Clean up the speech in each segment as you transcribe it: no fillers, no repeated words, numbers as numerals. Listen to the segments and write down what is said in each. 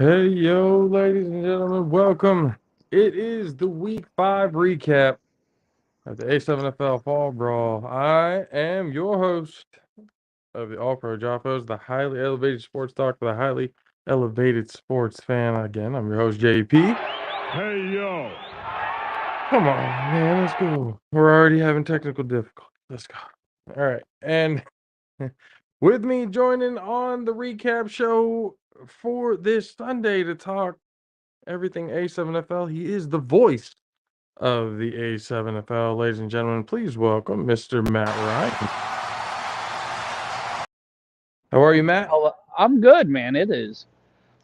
Hey, yo, ladies and gentlemen, welcome. It is the Week 5 recap of the A7FL Fall Brawl. I am your host of the All-Pro JAFFOs, the highly elevated sports talk for the highly elevated sports fan. Again, I'm your host, JP. Hey, yo. Come on, man, let's go. We're already having technical difficulties. Let's go. All right, and with me joining on the recap show for this Sunday to talk everything A7FL. He is the voice of the A7FL. Ladies and gentlemen, please welcome Mr. Matt Ryan. How are you, Matt? Oh, I'm good, man. It is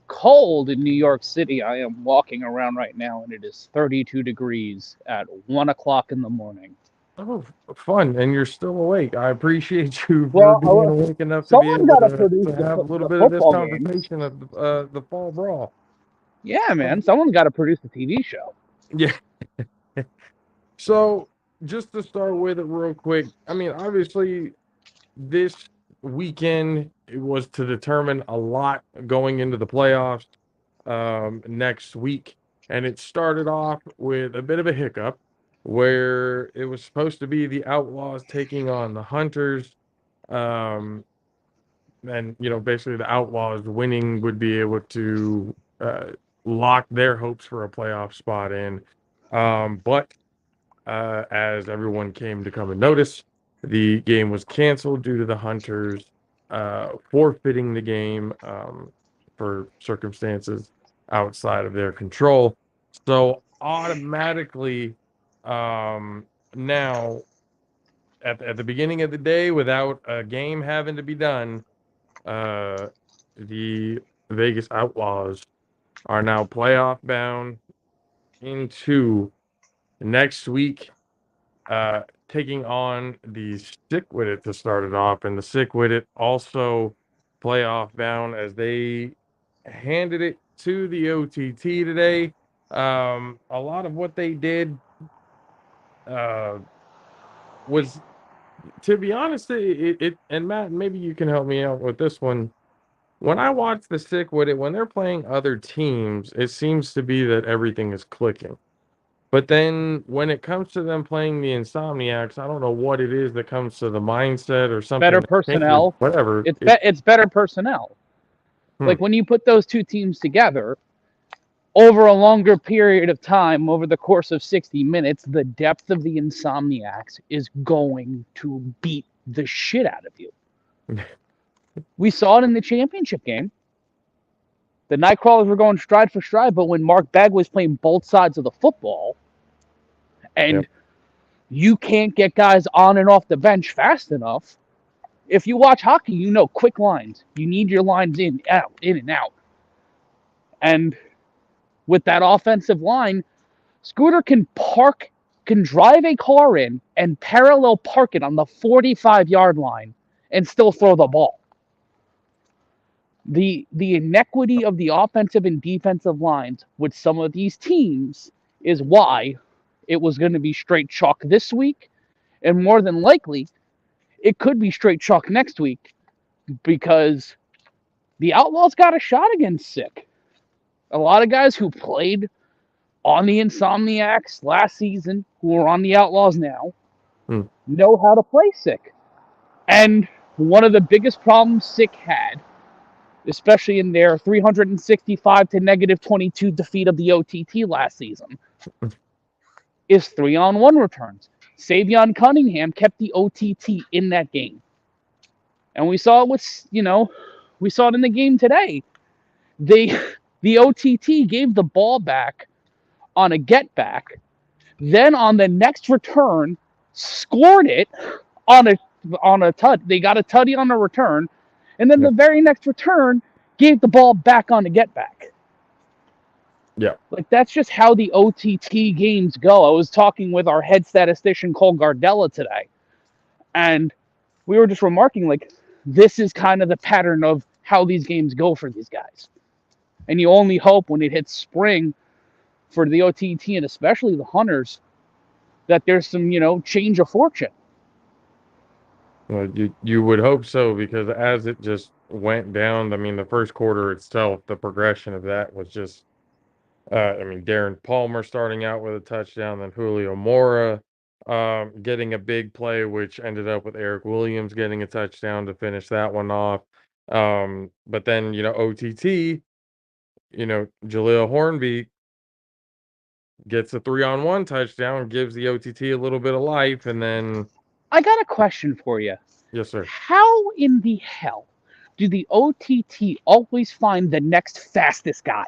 cold in New York City. I am walking around right now, and it is 32 degrees at 1 o'clock in the morning. Oh, fun. And you're still awake. I appreciate you for Well, being awake enough to be someone able got to produce to have a little the bit of this football games. conversation of the fall brawl. Yeah, man. Someone's got to produce the TV show. Yeah. So, just to start with it real quick, I mean, obviously, this weekend it was to determine a lot going into the playoffs next week. And it started off with a bit of a hiccup where it was supposed to be the Outlaws taking on the Hunters. Um, and, basically the Outlaws winning would be able to lock their hopes for a playoff spot in. But as everyone came to come and notice, the game was canceled due to the Hunters forfeiting the game for circumstances outside of their control. So automatically, now at the beginning of the day, without a game having to be done, the Vegas Outlaws are now playoff bound into next week, taking on the Sick With It to start it off, and the Sick With It also playoff bound as they handed it to the OTT today. A lot of what they did uh, was, to be honest, it and Matt, maybe you can help me out with this one. When I watch the Sick With It, when they're playing other teams, it seems to be that everything is clicking. But then when it comes to them playing the Insomniacs, I don't know what it is that comes to the mindset or something Better that changes, personnel. whatever. It's better personnel. Hmm, Like when you put those two teams together over a longer period of time, over the course of 60 minutes, the depth of the Insomniacs is going to beat the shit out of you. We saw it in the championship game. The Nightcrawlers were going stride for stride, but when Mark Bagg was playing both sides of the football, yep. and you can't get guys on and off the bench fast enough. If you watch hockey, you know quick lines. You need your lines in, out, in and out. And with that offensive line, Scooter can drive a car in and parallel park it on the 45-yard line and still throw the ball. The inequity of the offensive and defensive lines with some of these teams is why it was going to be straight chalk this week, and more than likely it could be straight chalk next week because the Outlaws got a shot against Sick. A lot of guys who played on the Insomniacs last season, who are on the Outlaws now, Hmm, know how to play Sick. And one of the biggest problems Sick had, especially in their 365 to negative 22 defeat of the OTT last season, is 3-on-1 returns. Savion Cunningham kept the OTT in that game. And we saw it with, we saw it in the game today. The OTT gave the ball back on a get back, then on the next return, scored it on a tut. They got a tutty on the return, and then the yep. very next return gave the ball back on the get back. Yeah. Like that's just how the OTT games go. I was talking with our head statistician Cole Gardella today, and we were just remarking like this is kind of the pattern of how these games go for these guys. And you only hope when it hits spring for the OTT and especially the Hunters that there's some, change of fortune. Well, you would hope so, because as it just went down. I mean, the first quarter itself, the progression of that was just, Darren Palmer starting out with a touchdown, then Julio Mora getting a big play, which ended up with Eric Williams getting a touchdown to finish that one off. But then, OTT, Jaleel Hornby gets a 3-on-1 touchdown, gives the OTT a little bit of life, and then I got a question for you. yes, sir. How in the hell do the OTT always find the next fastest guy?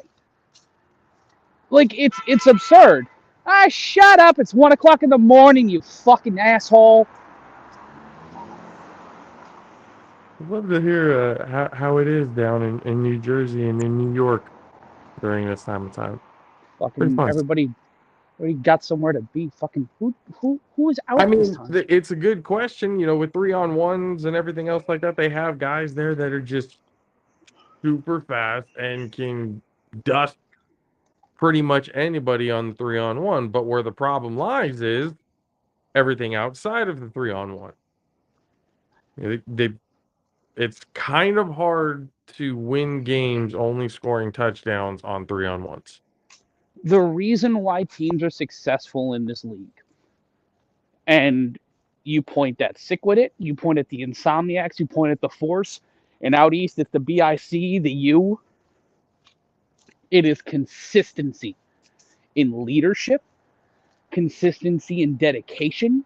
Like, it's absurd. Shut up. It's 1 o'clock in the morning, you fucking asshole. I'd love to hear how it is down in New Jersey and in New York during this time of time. Pretty Fucking fun. everybody got somewhere to be. Fucking who is out I this mean, time? it's a good question. With 3-on-1s and everything else like that, they have guys there that are just super fast and can dust pretty much anybody on the 3-on-1. But where the problem lies is everything outside of the 3-on-1. It's kind of hard to win games only scoring touchdowns on 3-on-1s. The reason why teams are successful in this league, and you point at Sickwit, you point at the Insomniacs, you point at the Force, and out east it's the BIC, the U. It is consistency in leadership, consistency in dedication,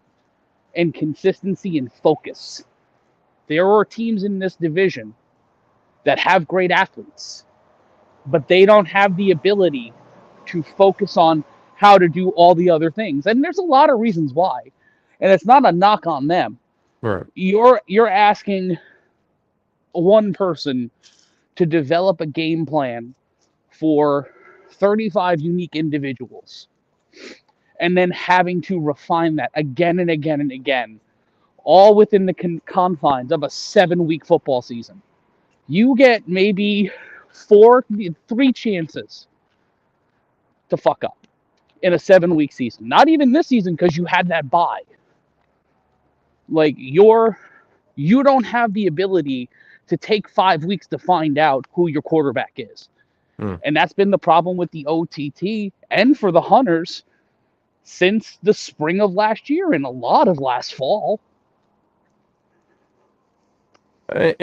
and consistency in focus. There are teams in this division that have great athletes, but they don't have the ability to focus on how to do all the other things. And there's a lot of reasons why. And it's not a knock on them. Right. You're asking one person to develop a game plan for 35 unique individuals and then having to refine that again and again and again, all within the confines of a 7-week football season. You get maybe 3 chances to fuck up in a 7-week season. Not even this season, because you had that bye. Like, you don't have the ability to take 5 weeks to find out who your quarterback is. And that's been the problem with the OTT and for the Hunters since the spring of last year and a lot of last fall. I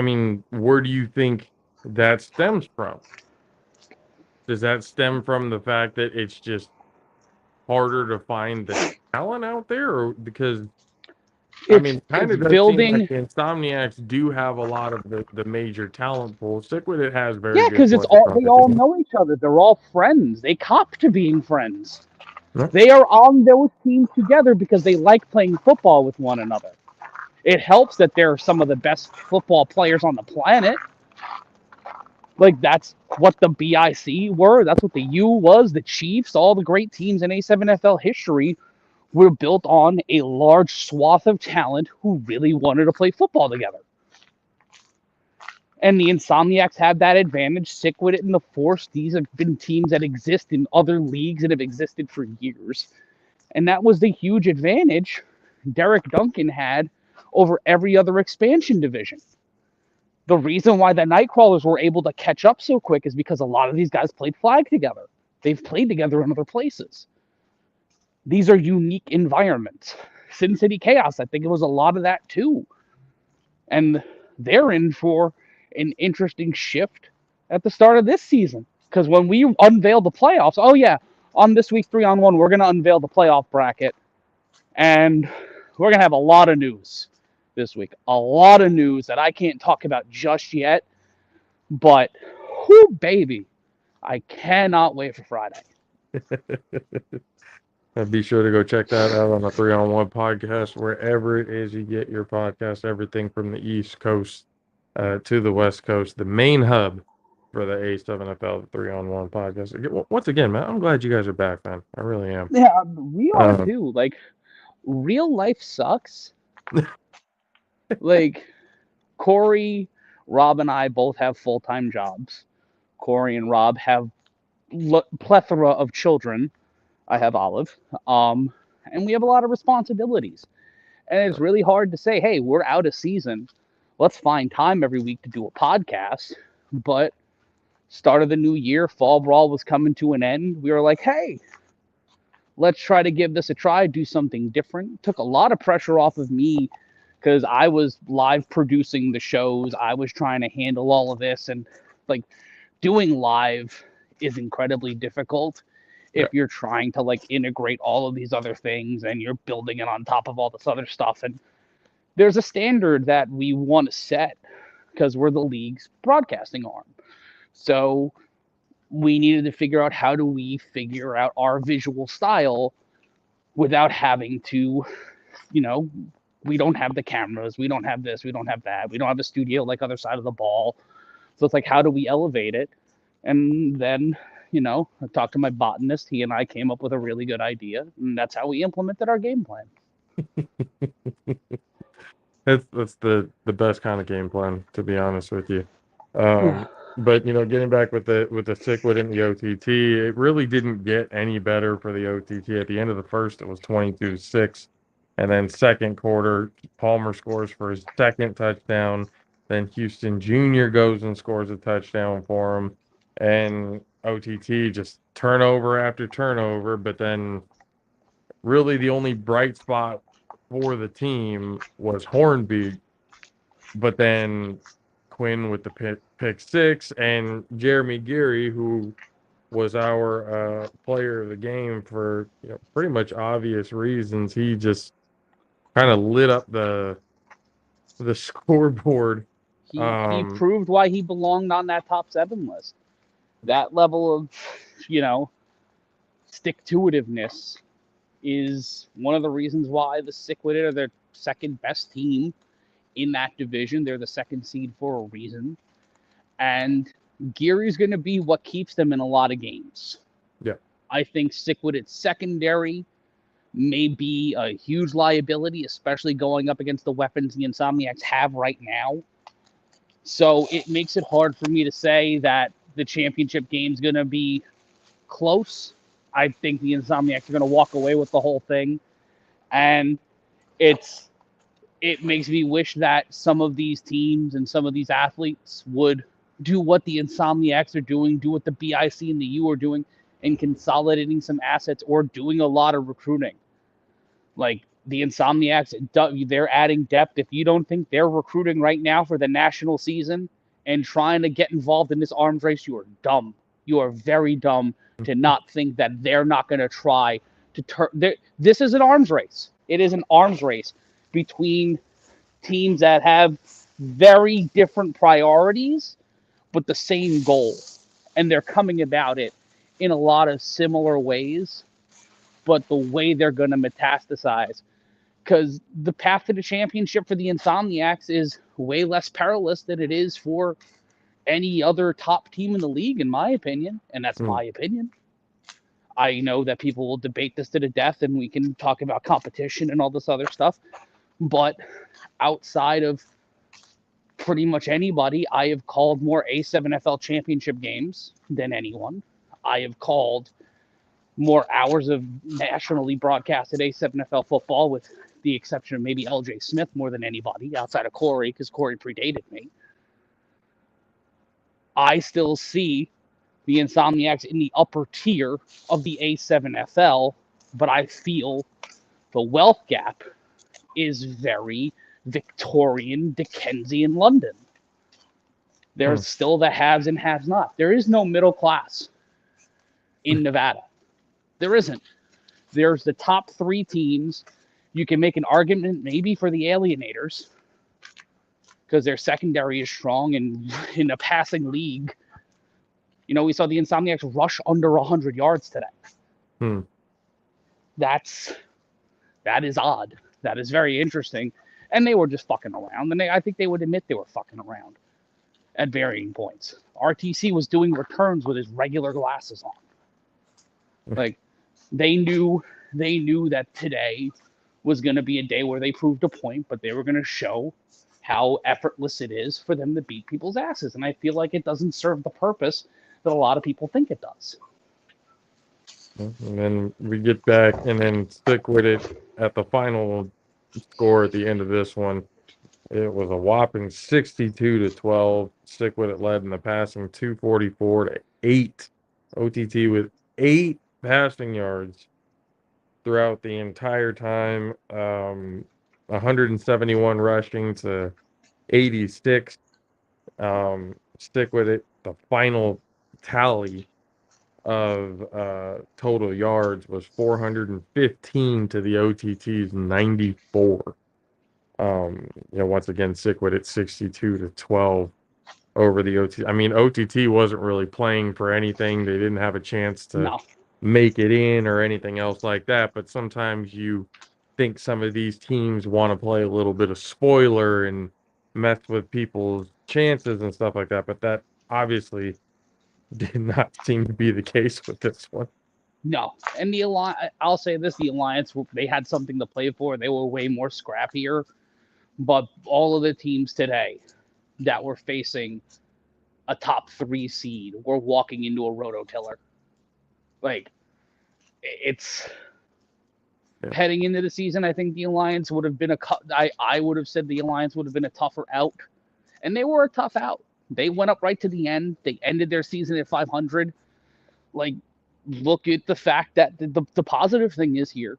mean, where do you think that stems from? Does that stem from the fact that it's just harder to find the talent out there, or because kind of does seem like the Insomniacs do have a lot of the major talent pool. Stick with it has very good. Because they all know each other. They're all friends. They cop to being friends. Yeah. They are on those teams together because they like playing football with one another. It helps that they're some of the best football players on the planet. Like, that's what the BIC were. That's what the U was. The Chiefs, all the great teams in A7FL history were built on a large swath of talent who really wanted to play football together. And the Insomniacs have that advantage. Sickwit and the Force, these have been teams that exist in other leagues that have existed for years. And that was the huge advantage Derek Duncan had over every other expansion division. The reason why the Nightcrawlers were able to catch up so quick is because a lot of these guys played flag together. They've played together in other places. These are unique environments. Sin City Chaos, I think it was a lot of that too. And they're in for an interesting shift at the start of this season. Because when we unveil the playoffs, on this week's 3-on-1, we're going to unveil the playoff bracket. And we're going to have a lot of news this week. A lot of news that I can't talk about just yet. But, whoo, baby, I cannot wait for Friday. Be sure to go check that out on the 3-on-1 podcast, wherever it is you get your podcast, everything from the East Coast to the West Coast, the main hub for the A7FL 3-on-1 podcast. Once again, man, I'm glad you guys are back, man. I really am. Yeah, we are too. Like, real life sucks. Like, Corey, Rob, and I both have full-time jobs. Corey and Rob have plethora of children. I have Olive. And we have a lot of responsibilities. And it's really hard to say, hey, we're out of season. let's find time every week to do a podcast. But start of the new year, Fall Brawl was coming to an end. We were like, hey, let's try to give this a try, do something different. Took a lot of pressure off of me because I was live producing the shows. I was trying to handle all of this, and like doing live is incredibly difficult if you're trying to like integrate all of these other things and you're building it on top of all this other stuff. And there's a standard that we want to set because we're the league's broadcasting arm. So we needed to figure out how do we figure out our visual style without having to, you know, we don't have the cameras, we don't have this, we don't have that, we don't have a studio like other side of the ball. So it's like, how do we elevate it? And then, you know, I talked to my botanist. He and I came up with a really good idea, and that's how we implemented our game plan. That's the best kind of game plan, to be honest with you. But you know, getting back with the Cichlid and the OTT, it really didn't get any better for the OTT. At the end of the first, it was 22-6, and then second quarter, Palmer scores for his second touchdown. Then Houston Jr. goes and scores a touchdown for him, and OTT just turnover after turnover. But then, really, the only bright spot for the team was Hornby, but then Quinn with the pick six, and Jeremy Geary, who was our player of the game for pretty much obvious reasons. He just kind of lit up the scoreboard. He proved why he belonged on that top 7 list. That level of, stick-to-itiveness is one of the reasons why the Cichlid are their second best team in that division. They're the second seed for a reason. And Geary's going to be what keeps them in a lot of games. Yeah. I think Cichlid's secondary may be a huge liability, especially going up against the weapons the Insomniacs have right now. So it makes it hard for me to say that the championship game's going to be close. I think the Insomniacs are going to walk away with the whole thing. And it makes me wish that some of these teams and some of these athletes would do what the Insomniacs are doing, do what the BIC and the U are doing, and consolidating some assets or doing a lot of recruiting. Like the Insomniacs, they're adding depth. If you don't think they're recruiting right now for the national season and trying to get involved in this arms race, you are dumb. You are very dumb to not think that they're not going to try to turn. This is an arms race. It is an arms race between teams that have very different priorities, but the same goal. And they're coming about it in a lot of similar ways, but the way they're going to metastasize. Because the path to the championship for the Insomniacs is way less perilous than it is for any other top team in the league, in my opinion. And that's my opinion. I know that people will debate this to the death, and we can talk about competition and all this other stuff. But outside of pretty much anybody, I have called more A7FL championship games than anyone. I have called more hours of nationally broadcasted A7FL football, with the exception of maybe LJ Smith, more than anybody outside of Corey, because Corey predated me. I still see the Insomniacs in the upper tier of the A7FL, but I feel the wealth gap is very Victorian, Dickensian London. There's still the haves and have not. There is no middle class in Nevada. There isn't. There's the top 3 teams. You can make an argument maybe for the Alienators because their secondary is strong, and in a passing league, we saw the Insomniacs rush under 100 yards today. That is odd. That is very interesting. And they were just fucking around. And I think they would admit they were fucking around at varying points. RTC was doing returns with his regular glasses on. Like, they knew that today was going to be a day where they proved a point, but they were going to show how effortless it is for them to beat people's asses. And I feel like it doesn't serve the purpose that a lot of people think it does. And then we get back and then stick with it at the final score at the end of this one. It was a whopping 62-12. Stick with it led in the passing 244-8. OTT with 8 passing yards throughout the entire time. 171 rushing to 86. Stick with it. The final tally of total yards was 415 to the OTT's 94. Once again, stick with it 62-12 over the OTT. I mean, OTT wasn't really playing for anything. They didn't have a chance to No. make it in or anything else like that. But sometimes you think some of these teams want to play a little bit of spoiler and mess with people's chances and stuff like that. But that obviously did not seem to be the case with this one. No. And I'll say this, the Alliance, they had something to play for. They were way more scrappier. But all of the teams today that were facing a top 3 seed were walking into a rototiller. Like, it's heading into the season, I think the Alliance would have been I would have said the Alliance would have been a tougher out. And they were a tough out. They went up right to the end. They ended their season at 500. Like, look at the fact that the positive thing is here.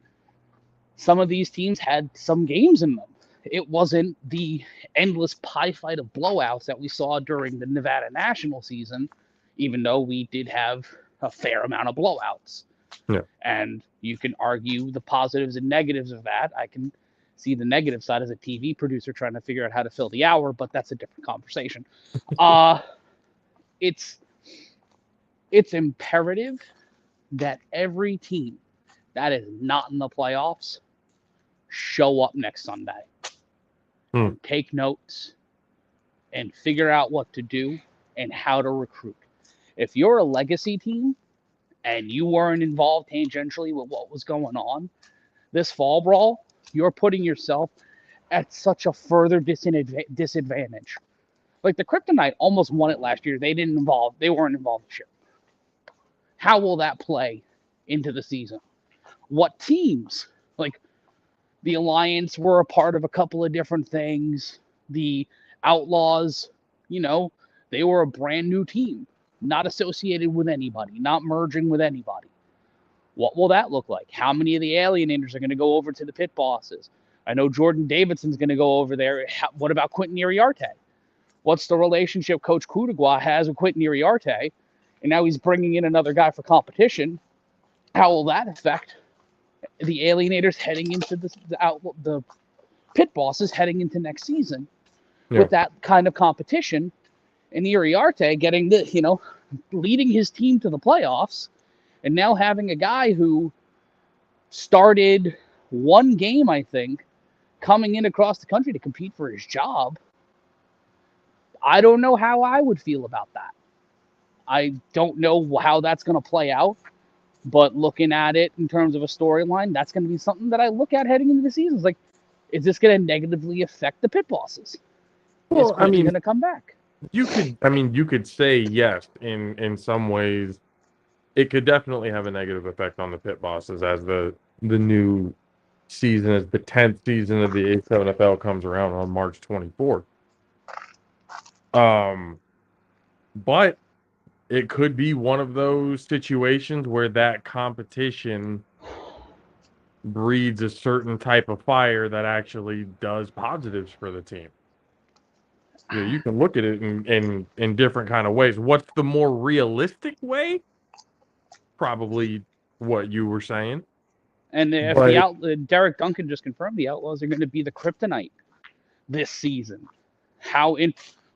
Some of these teams had some games in them. It wasn't the endless pie fight of blowouts that we saw during the Nevada National season, even though we did have a fair amount of blowouts. Yeah. And you can argue the positives and negatives of that. I can see the negative side as a TV producer trying to figure out how to fill the hour, but that's a different conversation. It's imperative that every team that is not in the playoffs show up next Sunday. And take notes and figure out what to do and how to recruit. If you're a legacy team and you weren't involved tangentially with what was going on this fall brawl, you're putting yourself at such a further disadvantage. Like the Kryptonite almost won it last year. They weren't involved this year. How will that play into the season? What teams? Like the Alliance were a part of a couple of different things. The Outlaws, they were a brand new team, not associated with anybody, not merging with anybody. What will that look like? How many of the Alienators are going to go over to the Pit Bosses? I know Jordan Davidson's going to go over there. What about Quentin Iriarte? What's the relationship Coach Kudagwa has with Quentin Iriarte? And now he's bringing in another guy for competition. How will that affect the Alienators heading into the Pit Bosses heading into next season with that kind of competition? And Iriarte getting leading his team to the playoffs, and now having a guy who started one game, I think, coming in across the country to compete for his job. I don't know how I would feel about that. I don't know how that's going to play out, but looking at it in terms of a storyline, that's going to be something that I look at heading into the season. It's like, is this going to negatively affect the Pit Bosses? Well, is Quentin going to come back? You could say yes in some ways. It could definitely have a negative effect on the Pit Bosses as the new season, as the 10th season of the A7FL comes around on March 24th. But it could be one of those situations where that competition breeds a certain type of fire that actually does positives for the team. You can look at it in different kind of ways. What's the more realistic way? Probably what you were saying. And if Derek Duncan just confirmed the Outlaws are going to be the Kryptonite this season.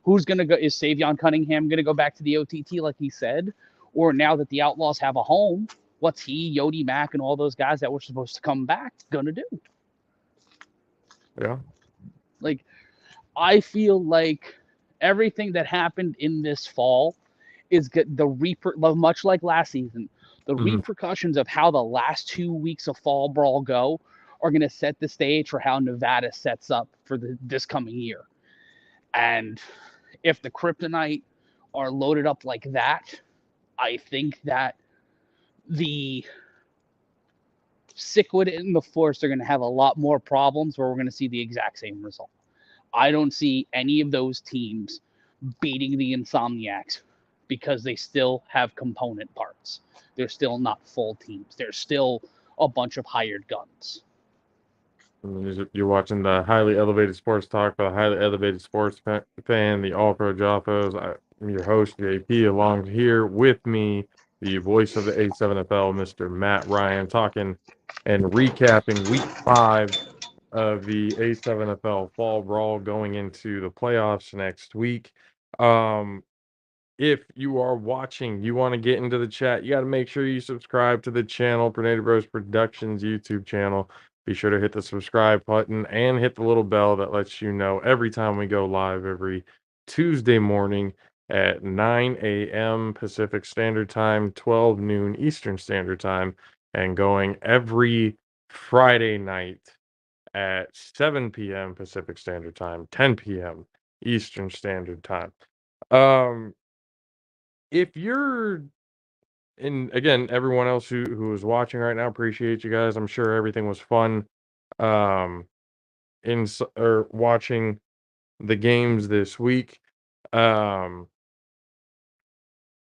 Who's going to go? Is Savion Cunningham going to go back to the OTT like he said? Or now that the Outlaws have a home, what's he, Yodi Mack, and all those guys that were supposed to come back going to do? Yeah. Like, I feel like everything that happened in this fall is much like last season. The repercussions of how the last 2 weeks of fall brawl go are going to set the stage for how Nevada sets up for this coming year. And if the Kryptonite are loaded up like that, I think that the Sickwood and the Force are going to have a lot more problems where we're going to see the exact same result. I don't see any of those teams beating the Insomniacs because they still have component parts. They're still not full teams. They're still a bunch of hired guns. You're watching the Highly Elevated Sports Talk by the Highly Elevated Sports Fan, the All-Pro JAFFOs. I'm your host, JP, along here with me, the voice of the A7FL, Mr. Matt Ryan, talking and recapping Week 5 of the A7FL Fall Brawl going into the playoffs next week. If you are watching, you want to get into the chat, you got to make sure you subscribe to the channel, Tornado Bros Productions YouTube channel. Be sure to hit the subscribe button and hit the little bell that lets you know every time we go live every Tuesday morning at 9 a.m. Pacific Standard Time, 12 noon Eastern Standard Time, and going every Friday night at 7 p.m. Pacific Standard Time, 10 p.m. Eastern Standard Time. If you're and again, everyone else who is watching right now, appreciate you guys. I'm sure everything was fun. Um, or watching the games this week. Um,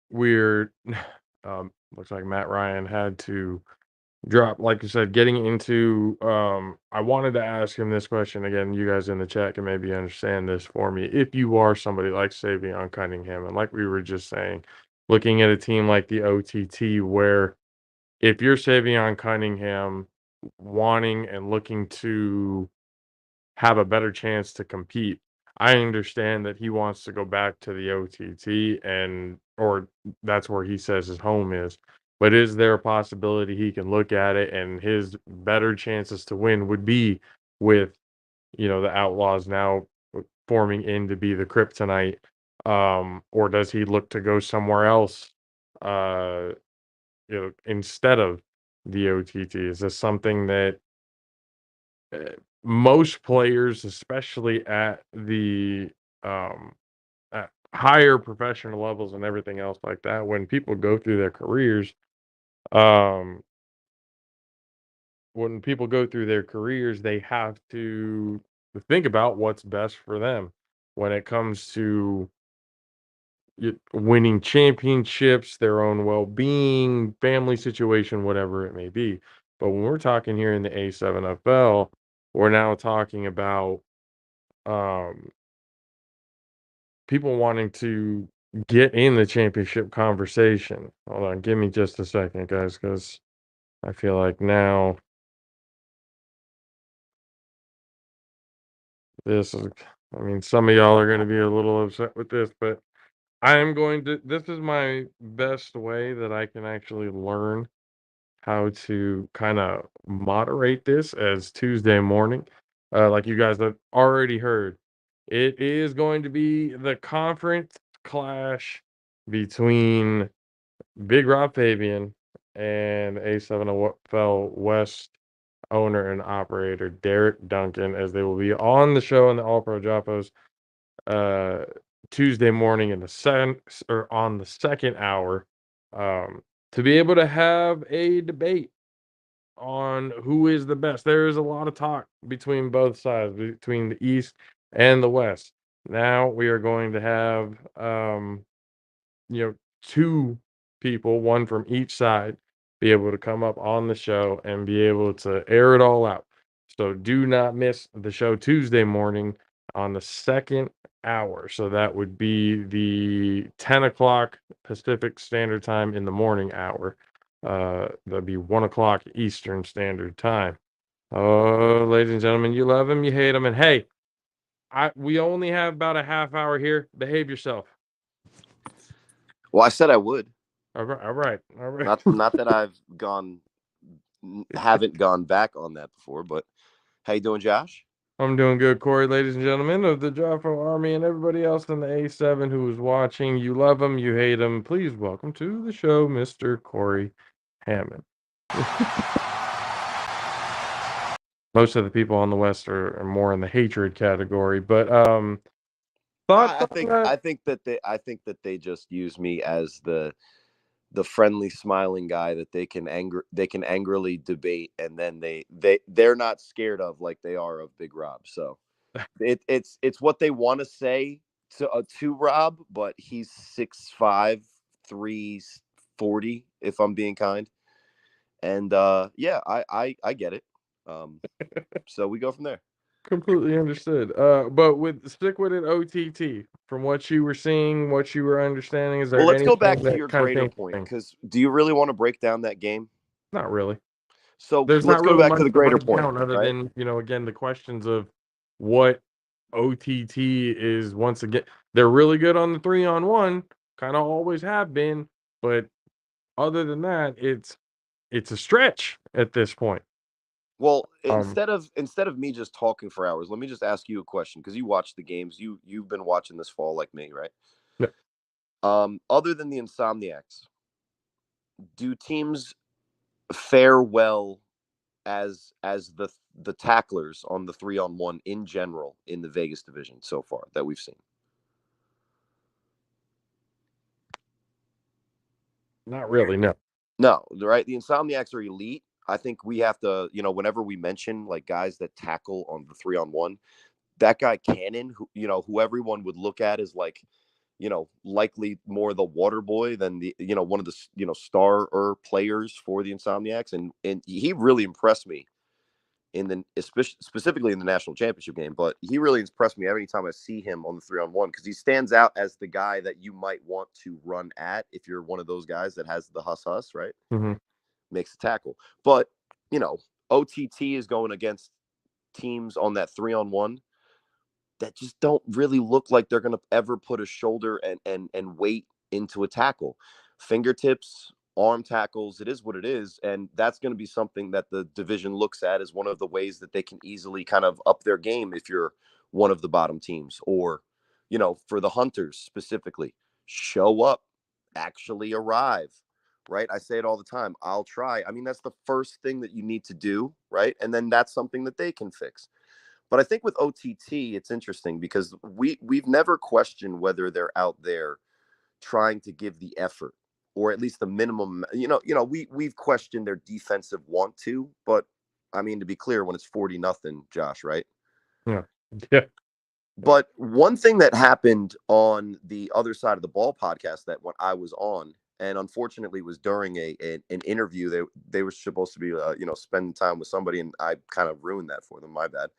we're looks like Matt Ryan had to drop, like you said, getting into. I wanted to ask him this question again. You guys in the chat can maybe understand this for me. If you are somebody like Savion Cunningham, and like we were just saying, looking at a team like the OTT, where if you're Savion Cunningham wanting and looking to have a better chance to compete, I understand that he wants to go back to the OTT or that's where he says his home is. But is there a possibility he can look at it and his better chances to win would be with, the Outlaws now forming in to be the Kryptonite? Or does he look to go somewhere else? Instead of the OTT? Is this something that most players, especially at the at higher professional levels and everything else like that, when people go through their careers, um, they have to think about what's best for them when it comes to winning championships, their own well-being, family situation, whatever it may be. But when we're talking here in the A7FL, we're now talking about um, people wanting to get in the championship conversation. Hold on, give me just a second, guys, because I feel like now this is, some of y'all are going to be a little upset with this, but this is my best way that I can actually learn how to kind of moderate this as Tuesday morning. Like you guys have already heard, it is going to be the conference clash between Big Rob Fabian and A7FL West owner and operator Derek Duncan, as they will be on the show in the All Pro Jaffos Tuesday morning on the second hour, to be able to have a debate on who is the best. There is a lot of talk between both sides, between the East and the West. Now we are going to have two people, one from each side, be able to come up on the show and be able to air it all out. So do not miss the show Tuesday morning on the second hour. So that would be the 10 o'clock Pacific Standard Time in the morning hour. That'd be 1 o'clock Eastern Standard Time. Oh, ladies and gentlemen, you love him, you hate him, and hey, we only have about a half hour here. Behave yourself. Well, I said I would. All right. Not that haven't gone back on that before, but how you doing, Josh? I'm doing good, Corey, ladies and gentlemen of the Jaffo Army and everybody else in the A7 who is watching. You love him, you hate him. Please welcome to the show, Mr. Corey Hammond. Most of the people on the West are more in the hatred category, but I think that they just use me as the friendly smiling guy that they can angrily debate, and then they're not scared of like they are of Big Rob. So it's what they want to say to Rob, but he's 6'5", 340, if I'm being kind. And yeah, I get it. So we go from there. Completely understood. But stick with it, OTT. From what you were seeing, what you were understanding, is there Well, let's go back anything to that your kind of greater changed point, things? because do you really want to break down that game? Not really. So There's let's not go really back to much the to greater break point, down other right? than, again, the questions of what OTT is. Once again, they're really good on the 3-on-1, kind of always have been, but other than that, it's a stretch at this point. Well, Um, instead of me just talking for hours, let me just ask you a question, because you watch the games. You've been watching this fall like me, right? Yeah. Other than the Insomniacs, do teams fare well as the tacklers on the 3-on-1 in general in the Vegas division so far that we've seen? Not really, no. No, right? The Insomniacs are elite. I think we have to, whenever we mention like guys that tackle on the 3-on-1, that guy Cannon, who everyone would look at as like, likely more the water boy than the, one of the, star players for the Insomniacs. And he really impressed me specifically in the national championship game, but he really impressed me every time I see him on the 3-on-1, because he stands out as the guy that you might want to run at if you're one of those guys that has the hus, right? Mm-hmm. Makes a tackle. But, OTT is going against teams on that 3-on-1 that just don't really look like they're going to ever put a shoulder and weight into a tackle. Fingertips, arm tackles, it is what it is. And that's going to be something that the division looks at as one of the ways that they can easily kind of up their game if you're one of the bottom teams. Or, for the Hunters specifically, show up, actually arrive, right? I say it all the time. I'll try. I mean, that's the first thing that you need to do, right? And then that's something that they can fix. But I think with OTT, it's interesting because we've never questioned whether they're out there trying to give the effort, or at least the minimum. We've questioned their defensive want to, but I mean, to be clear, when it's 40-0, Josh, right? Yeah. Yeah. But one thing that happened on the Other Side of the Ball podcast that when I was on, and unfortunately was during an interview, they were supposed to be spending time with somebody, and I kind of ruined that for them. My bad.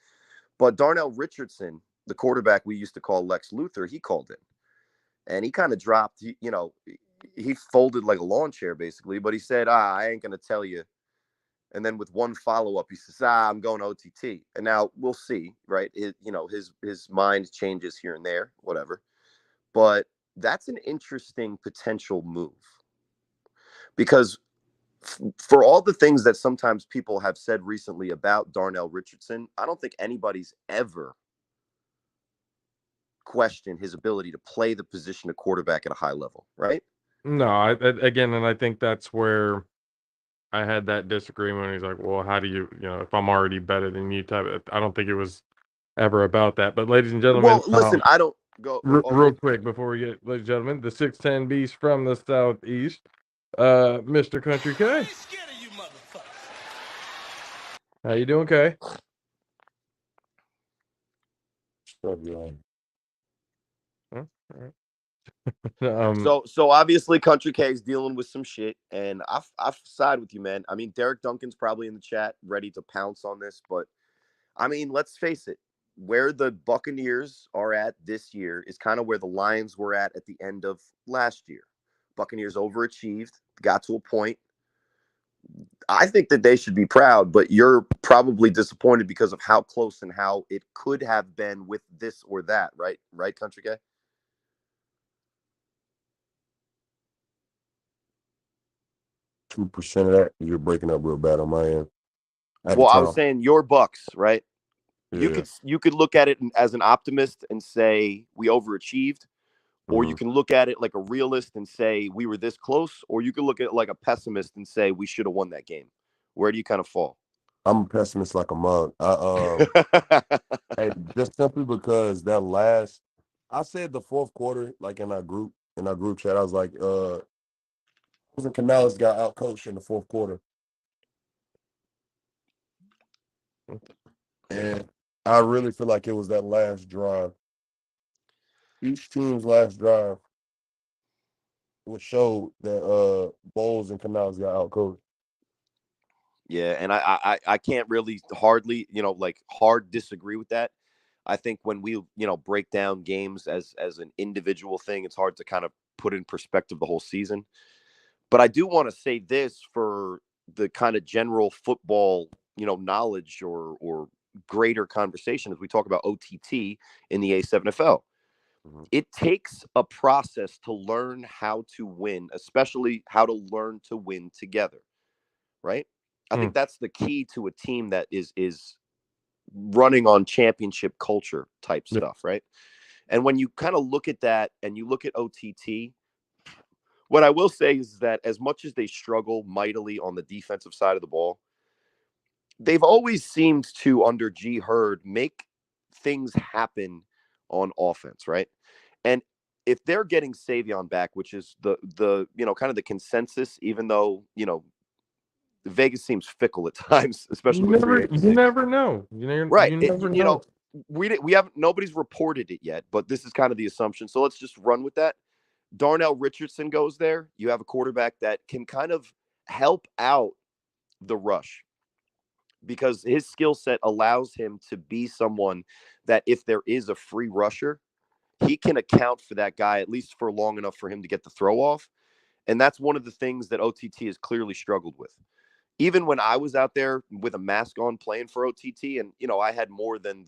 But Darnell Richardson, the quarterback we used to call Lex Luthor, he called in, and he kind of dropped. He folded like a lawn chair basically, but he said, I ain't gonna tell you. And then with one follow up, he says, I'm going OTT. And now we'll see, right? His mind changes here and there, whatever. But that's an interesting potential move, because for all the things that sometimes people have said recently about Darnell Richardson, I don't think anybody's ever question his ability to play the position of quarterback at a high level, right? No, again, and I think that's where I had that disagreement. He's like, well, how do you, if I'm already better than you type of, I don't think it was ever about that. But ladies and gentlemen, Well, listen, I don't go. real quick before we get, ladies and gentlemen, the 6'10" beast from the southeast, Mr. Country K. How you doing, K? Huh? All right. So obviously Country K is dealing with some shit, and I side with you, man. I mean, Derek Duncan's probably in the chat ready to pounce on this, but I mean, let's face it, where the Buccaneers are at this year is kind of where the Lions were at the end of last year. Buccaneers overachieved, got to a point. I think that they should be proud, but you're probably disappointed because of how close and how it could have been with this or that, right? Right, Country Guy? 2% of that. You're breaking up real bad on my end. Well, I was saying your Bucks, right? Yeah. You could look at it as an optimist and say we overachieved, or you can look at it like a realist and say we were this close, or you can look at it like a pessimist and say we should have won that game. Where do you kind of fall? I'm a pessimist like a mug. Hey, just simply because I said the fourth quarter, like in our group chat, I was like, Canales got out coached in the fourth quarter. And I really feel like it was that last drive. Each team's last drive would show that Bowles and Canals got outcoached. Yeah, and I can't really hardly, like hard disagree with that. I think when we, break down games as an individual thing, it's hard to kind of put in perspective the whole season. But I do want to say this for the kind of general football, knowledge or greater conversation as we talk about OTT in the A7FL. Mhm. It takes a process to learn how to win, especially how to learn to win together, right? I think Mm. that's the key to a team that is running on championship culture type Yeah. stuff, right? And when you kind of look at that and you look at OTT, what I will say is that as much as they struggle mightily on the defensive side of the ball, they've always seemed to, under G Herd, make things happen on offense, right? And if they're getting Savion back, which is the kind of the consensus, even though Vegas seems fickle at times, especially with free You agency. never know. Right. You never You know. know, we haven't nobody's reported it yet, but this is kind of the assumption. So let's just run with that. Darnell Richardson goes there. You have a quarterback that can kind of help out the rush because his skill set allows him to be someone that if there is a free rusher, he can account for that guy at least for long enough for him to get the throw off. And that's one of the things that OTT has clearly struggled with. Even when I was out there with a mask on playing for OTT, and I had more than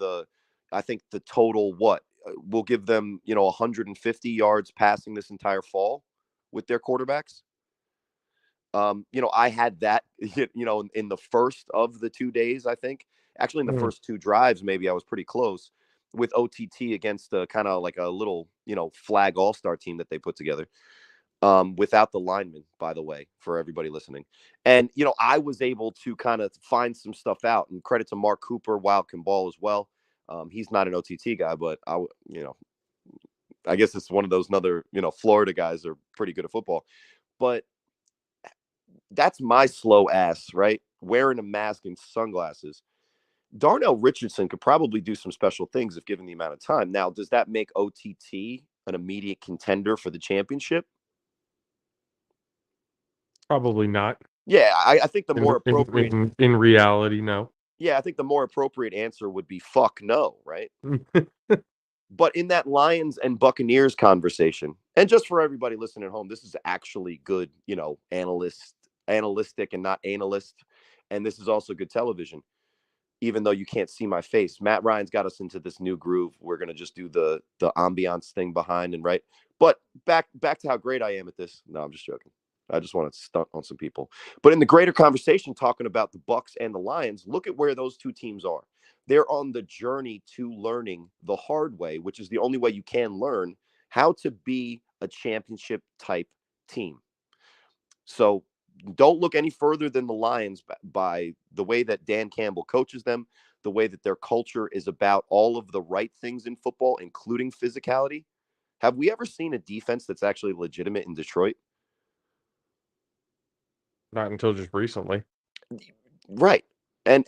I think the total we'll give them 150 yards passing this entire fall with their quarterbacks. I had that in the first of the 2 days. I think actually in the Mm. first two drives, maybe I was pretty close with OTT against a kind of like a little flag all-star team that they put together. Without the lineman, by the way, for everybody listening. And, I was able to kind of find some stuff out, and credit to Mark Cooper, Wild can ball as well. He's not an OTT guy, but I guess it's one of those other, Florida guys are pretty good at football, but that's my slow ass, right? Wearing a mask and sunglasses. Darnell Richardson could probably do some special things if given the amount of time. Now, does that make OTT an immediate contender for the championship? Probably not. Yeah, I think the more appropriate. In reality, no. Yeah, I think the more appropriate answer would be fuck no, right? But in that Lions and Buccaneers conversation, and just for everybody listening at home, this is actually good, analytic and not analyst. And this is also good television, even though you can't see my face. Matt Ryan's got us into this new groove. We're gonna just do the ambiance thing behind and right. But back to how great I am at this. No, I'm just joking. I just want to stunt on some people. But in the greater conversation, talking about the Bucs and the Lions, look at where those two teams are. They're on the journey to learning the hard way, which is the only way you can learn how to be a championship type team. So don't look any further than the Lions by the way that Dan Campbell coaches them, the way that their culture is about all of the right things in football, including physicality. Have we ever seen a defense that's actually legitimate in Detroit? Not until just recently. Right. And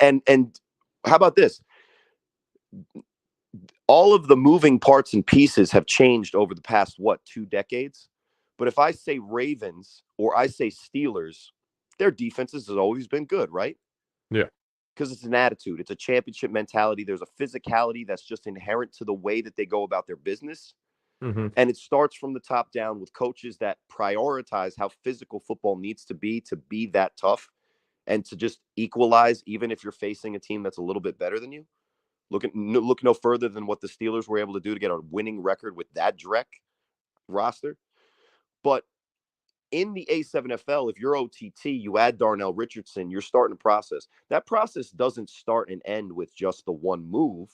how about this? All of the moving parts and pieces have changed over the past 2 decades. But if I say Ravens or I say Steelers, their defenses has always been good, right? Yeah. Because it's an attitude, it's a championship mentality. There's a physicality that's just inherent to the way that they go about their business. Mm-hmm. And it starts from the top down with coaches that prioritize how physical football needs to be that tough and to just equalize, even if you're facing a team that's a little bit better than you. Look no further than what the Steelers were able to do to get a winning record with that Drek roster. But in the A7FL, if you're OTT, you add Darnell Richardson, you're starting a process. That process doesn't start and end with just the one move.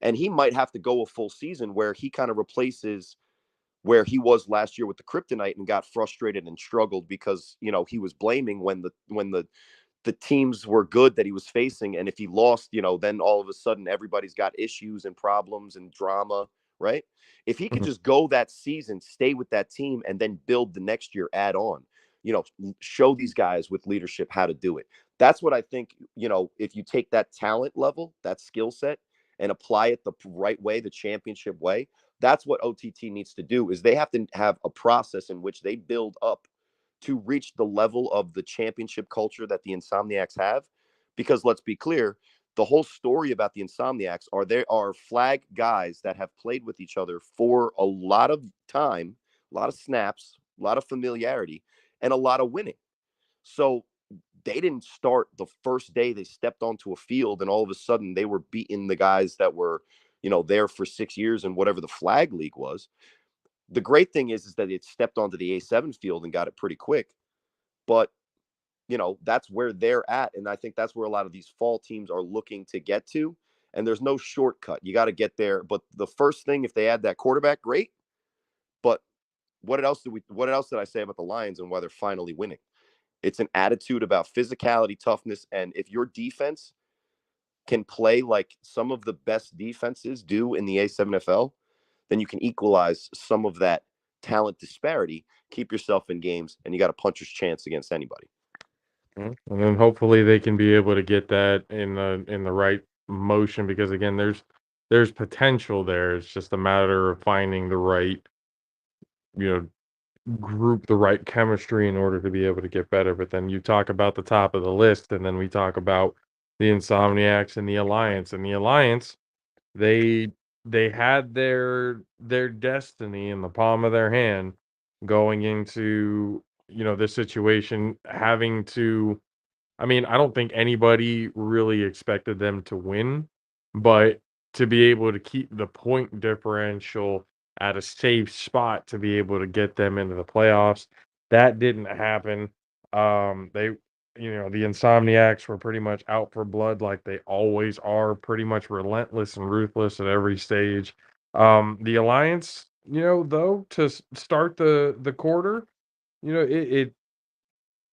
And he might have to go a full season where he kind of replaces where he was last year with the kryptonite and got frustrated and struggled because, he was blaming when the teams were good that he was facing. And if he lost, then all of a sudden everybody's got issues and problems and drama, right? If he could Mm-hmm. just go that season, stay with that team, and then build the next year, add on, show these guys with leadership how to do it. That's what I think, if you take that talent level, that skill set, and apply it the right way, the championship way. That's what OTT needs to do. Is they have to have a process in which they build up to reach the level of the championship culture that the Insomniacs have. Because let's be clear, the whole story about the Insomniacs are there are flag guys that have played with each other for a lot of time, a lot of snaps, a lot of familiarity, and a lot of winning. So they didn't start the first day they stepped onto a field and all of a sudden they were beating the guys that were, there for 6 years and whatever the flag league was. The great thing is that it stepped onto the A7 field and got it pretty quick. But that's where they're at. And I think that's where a lot of these fall teams are looking to get to. And there's no shortcut. You got to get there. But the first thing, if they add that quarterback, great. But what else did I say about the Lions and why they're finally winning? It's an attitude about physicality, toughness. And if your defense can play like some of the best defenses do in the A7FL, then you can equalize some of that talent disparity, keep yourself in games, and you got a puncher's chance against anybody. And then hopefully they can be able to get that in the right motion, because again, there's potential there. It's just a matter of finding the right, group, the right chemistry in order to be able to get better. But then you talk about the top of the list, and then we talk about the Insomniacs and the Alliance. And the Alliance, they had their destiny in the palm of their hand going into this situation, having to, I mean, I don't think anybody really expected them to win, but to be able to keep the point differential at a safe spot to be able to get them into the playoffs, that didn't happen. The Insomniacs were pretty much out for blood like they always are, pretty much relentless and ruthless at every stage. The Alliance, though, to start the quarter, it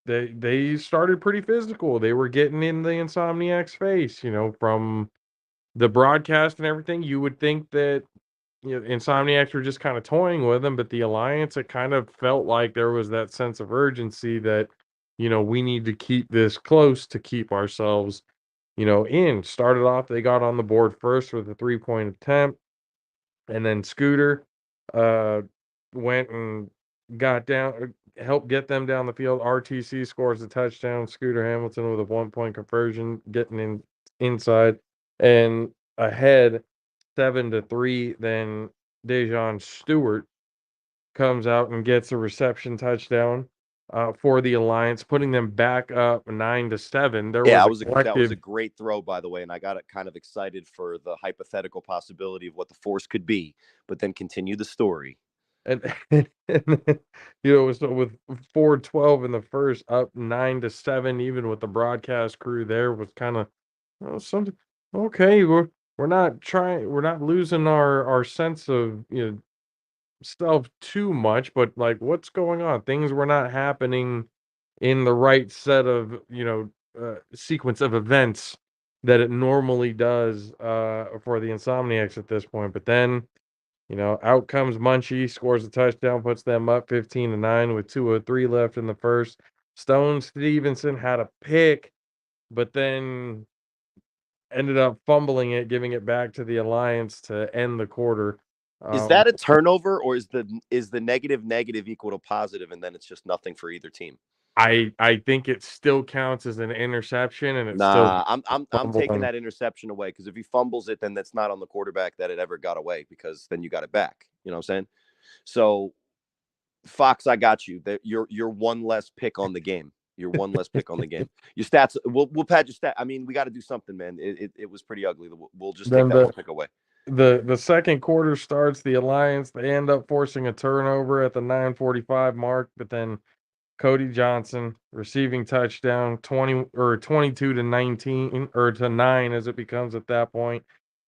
they started pretty physical. They were getting in the Insomniac's face, from the broadcast and everything. You would think that Insomniacs were just kind of toying with them, but the Alliance, it kind of felt like there was that sense of urgency that we need to keep this close to keep ourselves, in. Started off, they got on the board first with a 3-point attempt, and then Scooter uh went and got down, helped get them down the field. RTC scores a touchdown. Scooter Hamilton with a 1-point conversion, getting inside and ahead 7-3. Then Dejon Stewart comes out and gets a reception touchdown for the Alliance, putting them back up 9-7. There Yeah, was a that was collective. a great throw, by the way, and I got kind of excited for the hypothetical possibility of what the force could be. But then continue the story. And, and then, so with 4:12 in the first, up 9-7, even with the broadcast crew there, was kind of something. Okay, we're not losing our sense of self too much, but like what's going on? Things were not happening in the right set of sequence of events that it normally does for the Insomniacs at this point. But then out comes Munchie, scores a touchdown, puts them up 15-9 with 2:03 left in the first. Stone Stevenson had a pick, but then ended up fumbling it, giving it back to the Alliance to end the quarter. Is that a turnover, or is the negative equal to positive, and then it's just nothing for either team? I think it still counts as an interception, and it's still I'm taking fumbling. that interception away, because if he fumbles it, then that's not on the quarterback that it ever got away, because then you got it back. You know what I'm saying? So, Fox, I got you. That you're one less pick on the game. You're one less pick on the game. Your stats, we'll pad your stat. I mean, we got to do something, man. It was pretty ugly. We'll just take Then that one pick away. the second quarter starts. The Alliance, they end up forcing a turnover at the 9:45 mark, but then Cody Johnson receiving touchdown, 22-19 or to 9 as it becomes at that point.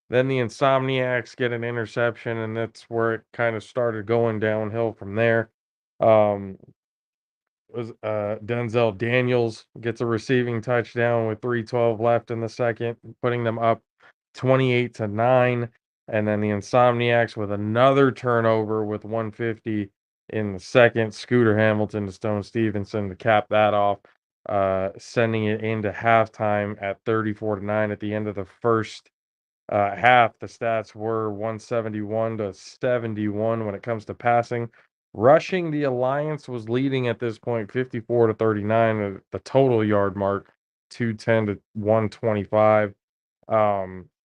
Then the Insomniacs get an interception, and that's where it kind of started going downhill from there. Was Denzel Daniels gets a receiving touchdown with 3:12 left in the second, putting them up 28-9. And then the Insomniacs with another turnover with 150 in the second. Scooter Hamilton to Stone Stevenson to cap that off, sending it into halftime at 34-9 at the end of the first Half the stats were 171 to 71 when it comes to passing. Rushing, the Alliance was leading at this point 54 to 39, the total yard mark 210 to 125.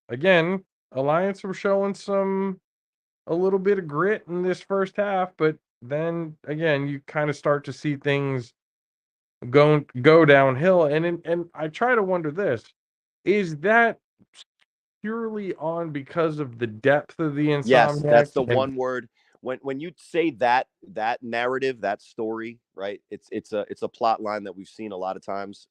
Again, Alliance were showing a little bit of grit in this first half, but then again, you kind of start to see things go downhill. And I try to wonder this: is that purely on because of the depth of the Yes, that's Insomniacs? the And one word. When you say that narrative, that story, right? It's a plot line that we've seen a lot of times,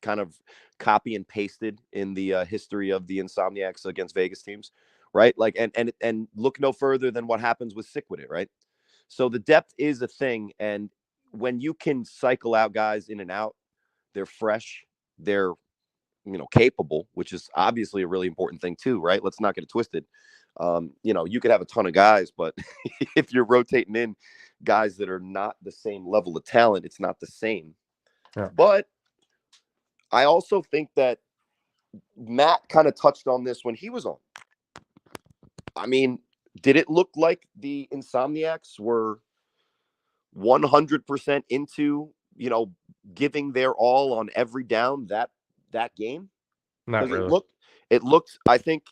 kind of copy and pasted in the history of the Insomniacs against Vegas teams, right? Like, and look no further than what happens with Sick with it, right? So the depth is a thing, and when you can cycle out guys in and out, they're fresh, they're capable, which is obviously a really important thing too, right? Let's not get it twisted. You could have a ton of guys, but if you're rotating in guys that are not the same level of talent, it's not the same. yeah. But I also think that Matt kind of touched on this when he was on. I mean, did it look like the Insomniacs were 100% into, giving their all on every down that game? Not Because really. it looked, I think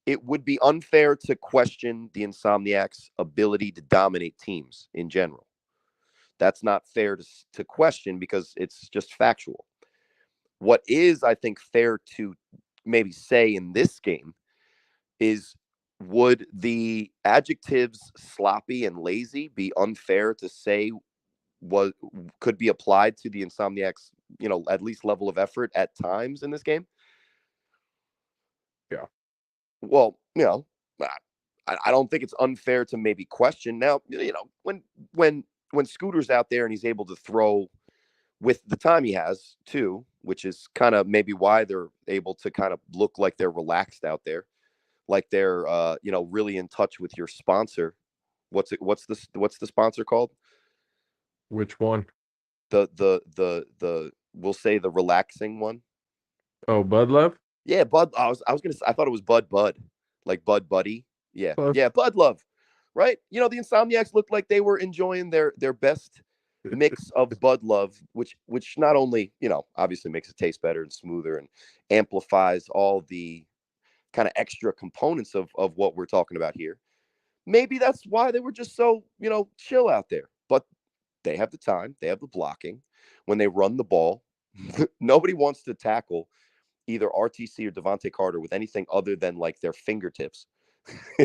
it would be unfair to question the Insomniacs' ability to dominate teams in general. That's not fair to question because it's just factual. What is, I think, fair to maybe say in this game is, would the adjectives sloppy and lazy be unfair to say was could be applied to the Insomniacs, at least level of effort at times in this game? Yeah. Well, I don't think it's unfair to maybe question. Now, when Scooter's out there and he's able to throw with the time he has too, which is kind of maybe why they're able to kind of look like they're relaxed out there, like they're really in touch with your sponsor. What's the sponsor called? Which one? The we'll say the relaxing one. Oh, Bud Love? Yeah, Bud. I was gonna say, I thought it was Bud, like Bud Buddy. Yeah, Close. yeah, Bud Love. Right? The Insomniacs looked like they were enjoying their best mix of Bud Love, which not only obviously makes it taste better and smoother and amplifies all the kind of extra components of what we're talking about here. Maybe that's why they were just so chill out there. But they have the time, they have the blocking. When they run the ball, nobody wants to tackle either RTC or Devontae Carter with anything other than like their fingertips,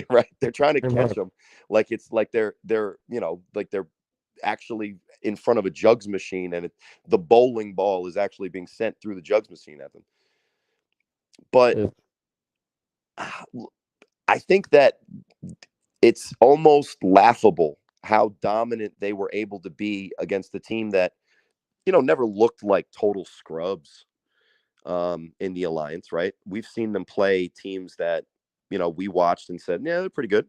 right? They're trying to catch them like it's like they're like they're actually in front of a jugs machine, and the bowling ball is actually being sent through the jugs machine at them. But I think that it's almost laughable how dominant they were able to be against a team that never looked like total scrubs in the Alliance, right? We've seen them play teams that, we watched and said, yeah, they're pretty good.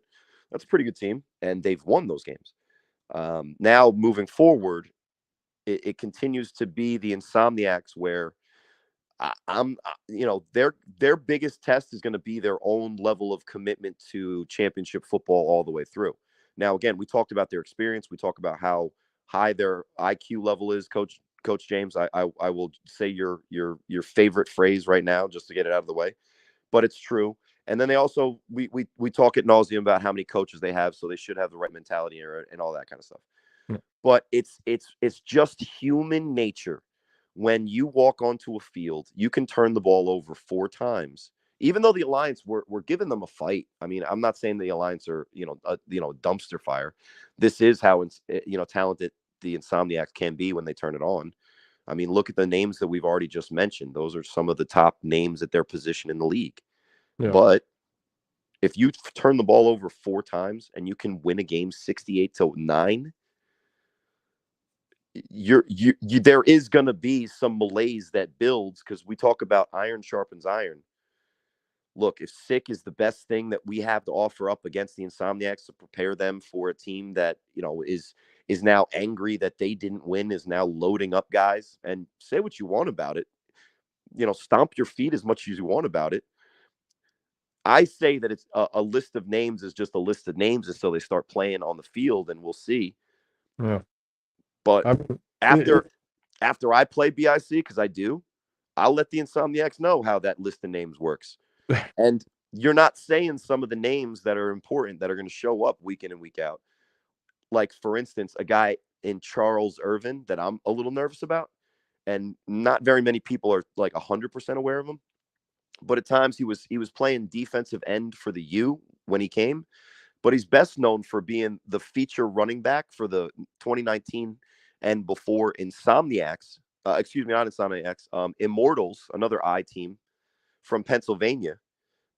That's a pretty good team. And they've won those games. Now, moving forward, it continues to be the Insomniacs where their biggest test is going to be their own level of commitment to championship football all the way through. Now, again, we talked about their experience. We talk about how high their IQ level is, Coach James. I will say your favorite phrase right now, just to get it out of the way, but it's true. And then they also we talk at nauseum about how many coaches they have, so they should have the right mentality and all that kind of stuff. Yeah. But it's just human nature. When you walk onto a field, you can turn the ball over 4 times. Even though the Alliance were giving them a fight. I mean, I'm not saying the Alliance are a dumpster fire. This is how talented the Insomniacs can be when they turn it on. I mean, look at the names that we've already just mentioned. Those are some of the top names at their position in the league. Yeah. But if you turn the ball over 4 times and you can win a game 68-9, there is going to be some malaise that builds, because we talk about iron sharpens iron. Look, if Sick is the best thing that we have to offer up against the Insomniacs to prepare them for a team that is now angry that they didn't win, is now loading up guys, and say what you want about it, stomp your feet as much as you want about it. I say that it's a list of names is just a list of names until they start playing on the field, and we'll see. Yeah. But I mean, after I play BIC, because I do, I'll let the Insomniacs know how that list of names works. And you're not saying some of the names that are important that are going to show up week in and week out. Like, for instance, a guy in Charles Irvin that I'm a little nervous about, and not very many people are like 100% aware of him. But at times he was playing defensive end for the U when he came, but he's best known for being the feature running back for the 2019 and before Insomniacs. Excuse me, not Insomniacs. Immortals, another I team from Pennsylvania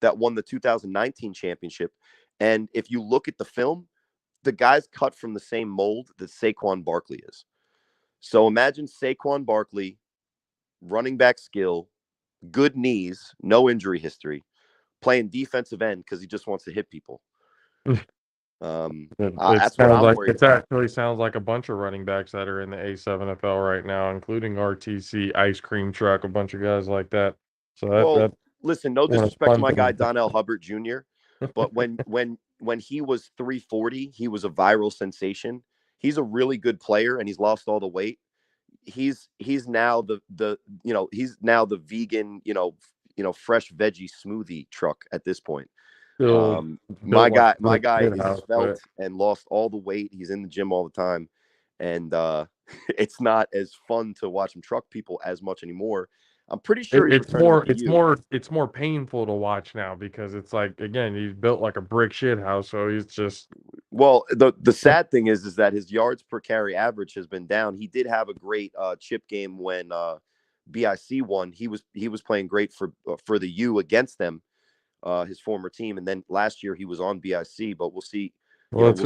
that won the 2019 championship. And if you look at the film, the guy's cut from the same mold that Saquon Barkley is. So imagine Saquon Barkley, running back skill, good knees, no injury history, playing defensive end because he just wants to hit people. That's what I'm worried about. Actually sounds like a bunch of running backs that are in the A7FL right now, including RTC, Ice Cream Truck, a bunch of guys like that. So Well, listen, no disrespect to my guy things. Donnell Hubbard Jr., but when he was 340, he was a viral sensation. He's a really good player, and he's lost all the weight. He's now he's now the vegan fresh veggie smoothie truck at this point. My guy is svelte and lost all the weight. He's in the gym all the time, and it's not as fun to watch him truck people as much anymore. I'm pretty sure it's more painful to watch now because it's like, again, he's built like a brick shit house, so he's just. Well, the sad thing is that his yards per carry average has been down. He did have a great chip game when BIC won. He was playing great for the U against them, his former team, and then last year he was on BIC. But we'll see. We'll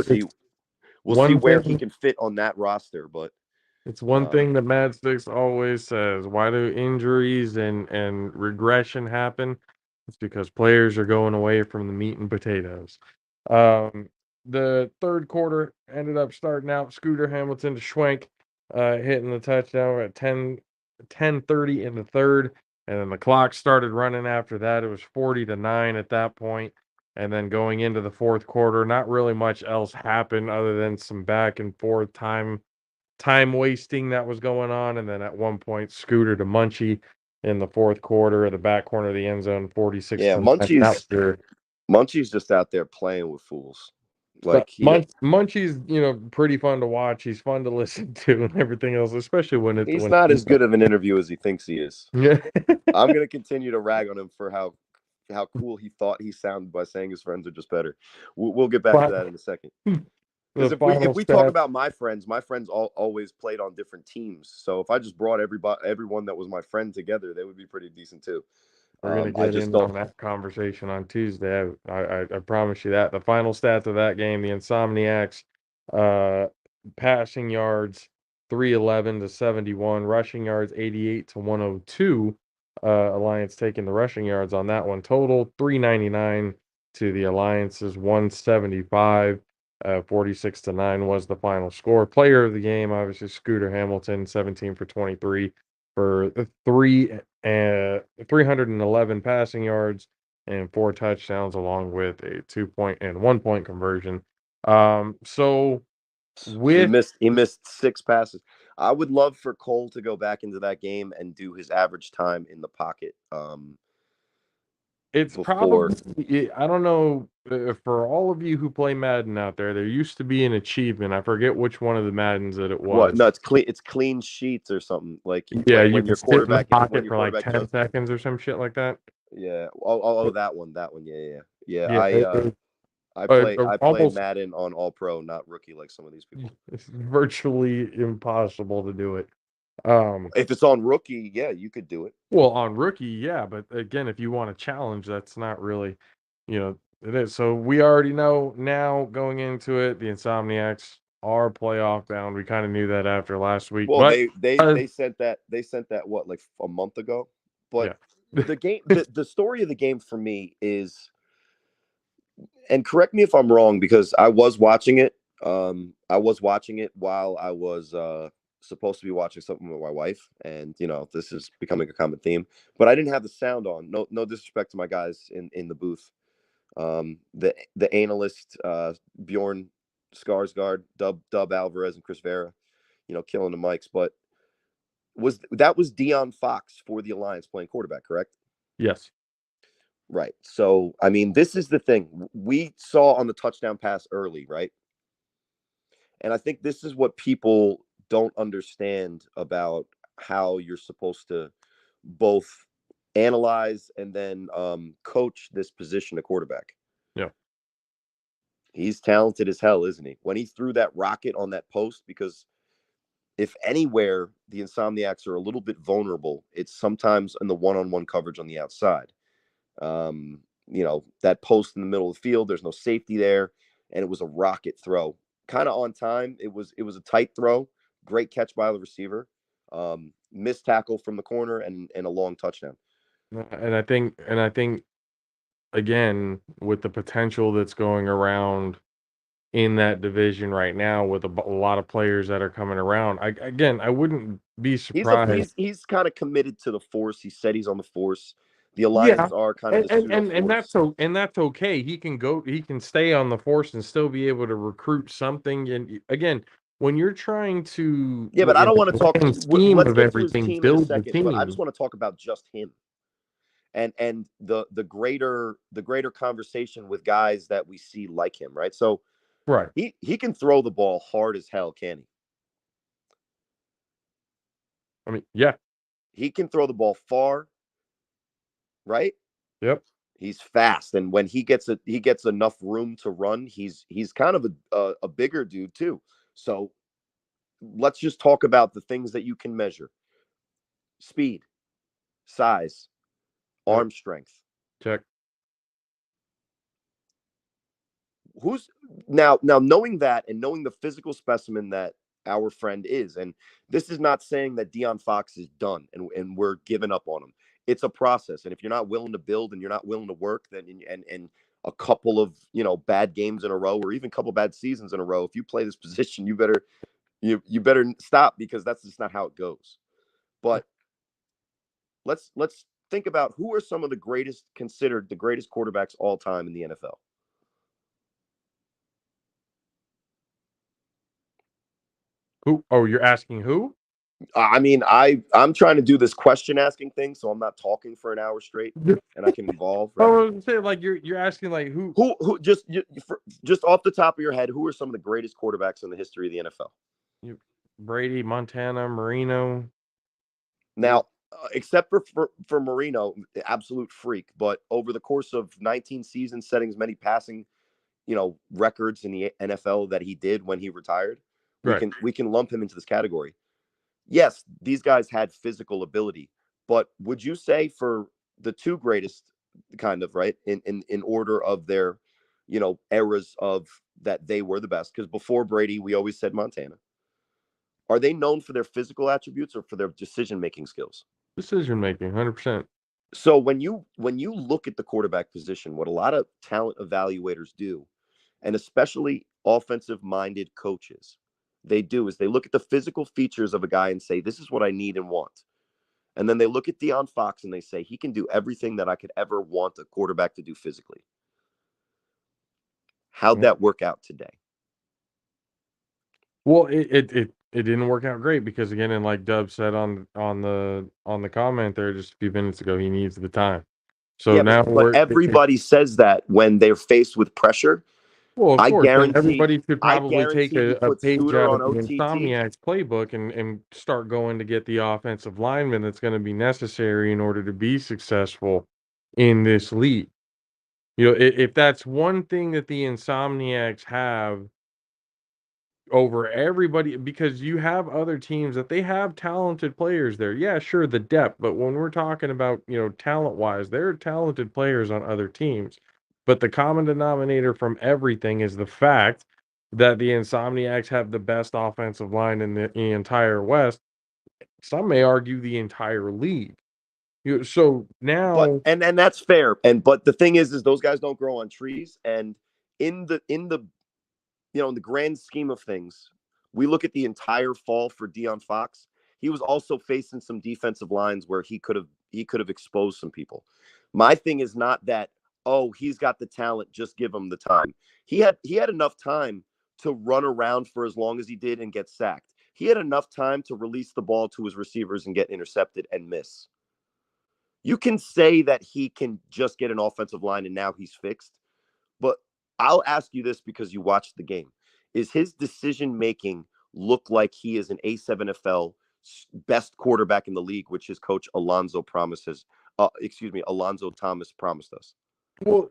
see where he can fit on that roster. But it's one thing that Mad Sticks always says: why do injuries and regression happen? It's because players are going away from the meat and potatoes. The third quarter ended up starting out Scooter Hamilton to Schwenk, hitting the touchdown at 10:30 in the third, and then the clock started running after that. It was 40-9 at that point. And then going into the fourth quarter, not really much else happened other than some back and forth time wasting that was going on. And then at one point, Scooter to Munchie in the fourth quarter at the back corner of the end zone, 46. Yeah, Munchie's just out there playing with fools. Like Munchie's, pretty fun to watch. He's fun to listen to and everything else, especially when he's not as good of an interview as he thinks he is. Yeah. I'm gonna continue to rag on him for how cool he thought he sounded by saying his friends are just better. We'll get back to that in a second. Because if we talk about my friends always played on different teams. So if I just brought everyone that was my friend together, they would be pretty decent too. We're going to get into that conversation on Tuesday. I promise you that. The final stats of that game, the Insomniacs, passing yards 311 to 71, rushing yards 88 to 102. Alliance taking the rushing yards on that one. Total 399 to the Alliance's 175. 46-9 was the final score. Player of the game, obviously Scooter Hamilton, 17 for 23 for 311 passing yards and 4 touchdowns, along with a 2-point and 1-point conversion. So he missed 6 passes. I would love for Cole to go back into that game and do his average time in the pocket. Probably, I don't know, for all of you who play Madden out there used to be an achievement. I forget which one of the Maddens that it was. What? No, it's clean sheets or something. Like, yeah, when your quarterback sit in the pocket for like 10 seconds or some shit like that. Yeah. Oh, that one. Yeah. I play Madden on All Pro, not rookie like some of these people. It's virtually impossible to do it. If it's on rookie, yeah, you could do it. Well, on rookie, yeah, but again, if you want a challenge, that's not really, it is. So we already know now going into it, the Insomniacs are playoff bound. We kind of knew that after last week. Well, they sent that what, like a month ago. But yeah. The game, the story of the game for me is, and correct me if I'm wrong, because I was watching it. I was watching it while I was supposed to be watching something with my wife, and this is becoming a common theme, but I didn't have the sound on. No disrespect to my guys in the booth, The analyst Bjorn Skarsgård, Dub Alvarez, and Chris Vera, killing the mics. But was Deion Fox for the Alliance playing quarterback, correct? Yes. Right. So, I mean, this is the thing. We saw on the touchdown pass early, right? And I think this is what people don't understand about how you're supposed to both analyze and then coach this position of quarterback. Yeah. He's talented as hell, isn't he? When he threw that rocket on that post, because if anywhere the Insomniacs are a little bit vulnerable, it's sometimes in the one-on-one coverage on the outside. That post in the middle of the field, there's no safety there, and it was a rocket throw. Kind of on time. It was a tight throw. Great catch by the receiver. Missed tackle from the corner and a long touchdown. And I think again, with the potential that's going around in that division right now, with a lot of players that are coming around, I wouldn't be surprised. He's kind of committed to the force. He said he's on the force. The Yeah, alliances are kind of the pseudo and force. that's okay. He can stay on the force and still be able to recruit something. And again, when you're trying to Yeah, but I don't want to talk. grand scheme Let's of get to his everything, team in a build the second, but I just team. want to talk about just him and the greater conversation with guys that we see like him, right? So Right. he can throw the ball hard as hell, can he? I mean, yeah. He can throw the ball far, right? Yep. He's fast, and when he gets enough room to run, he's kind of a bigger dude too. So let's just talk about the things that you can measure: speed, size, Yep. arm strength. Check. Who's now knowing that and knowing the physical specimen that our friend is, and this is not saying that Deion Fox is done and we're giving up on him. It's a process, and if you're not willing to build and you're not willing to work, then and a couple of bad games in a row, or even a couple bad seasons in a row, if you play this position, you better stop, because that's just not how it goes. But let's think about who are some of considered the greatest quarterbacks all time in the NFL. Who? Oh, you're asking who? I mean, I'm trying to do this question asking thing, so I'm not talking for an hour straight, and I can evolve. Right? I was saying, like, you're asking, like, who just off the top of your head, who are some of the greatest quarterbacks in the history of the NFL? Brady, Montana, Marino. Now, except for Marino, absolute freak, but over the course of 19 seasons, setting as many passing, records in the NFL that he did when he retired, Right. we can lump him into this category. Yes, these guys had physical ability, but would you say for the two greatest, kind of, right, in order of their, eras of that they were the best? Because before Brady, we always said Montana. Are they known for their physical attributes or for their decision-making skills? Decision making, 100%. So when you look at the quarterback position, what a lot of talent evaluators do, and especially offensive-minded coaches, they do is they look at the physical features of a guy and say, this is what I need and want. And then they look at Deion Fox and they say, he can do everything that I could ever want a quarterback to do physically. How'd that work out today? Well, it didn't work out great because, again, and like Dub said on the comment there just a few minutes ago, he needs the time. So yeah, now but everybody says that when they're faced with pressure. Well, of I course, and guarantee everybody should probably take he a puts page Scooter out on of the OTT. Insomniacs playbook and start going to get the offensive lineman that's going to be necessary in order to be successful in this league. If that's one thing that the Insomniacs have over everybody, because you have other teams that they have talented players there. Yeah, sure, the depth, but when we're talking about, talent-wise, there are talented players on other teams. But the common denominator from everything is the fact that the Insomniacs have the best offensive line in the entire West. Some may argue the entire league. So But now, and that's fair. But the thing is those guys don't grow on trees. And in the in the grand scheme of things, we look at the entire fall for Deion Fox. He was also facing some defensive lines where he could have exposed some people. My thing is not that, oh, he's got the talent, just give him the time. He had enough time to run around for as long as he did and get sacked. He had enough time to release the ball to his receivers and get intercepted and miss. You can say that he can just get an offensive line and now he's fixed. But I'll ask you this because you watched the game. Is his decision making look like he is an A7FL best quarterback in the league, which his coach Alonzo Thomas promised us? Well,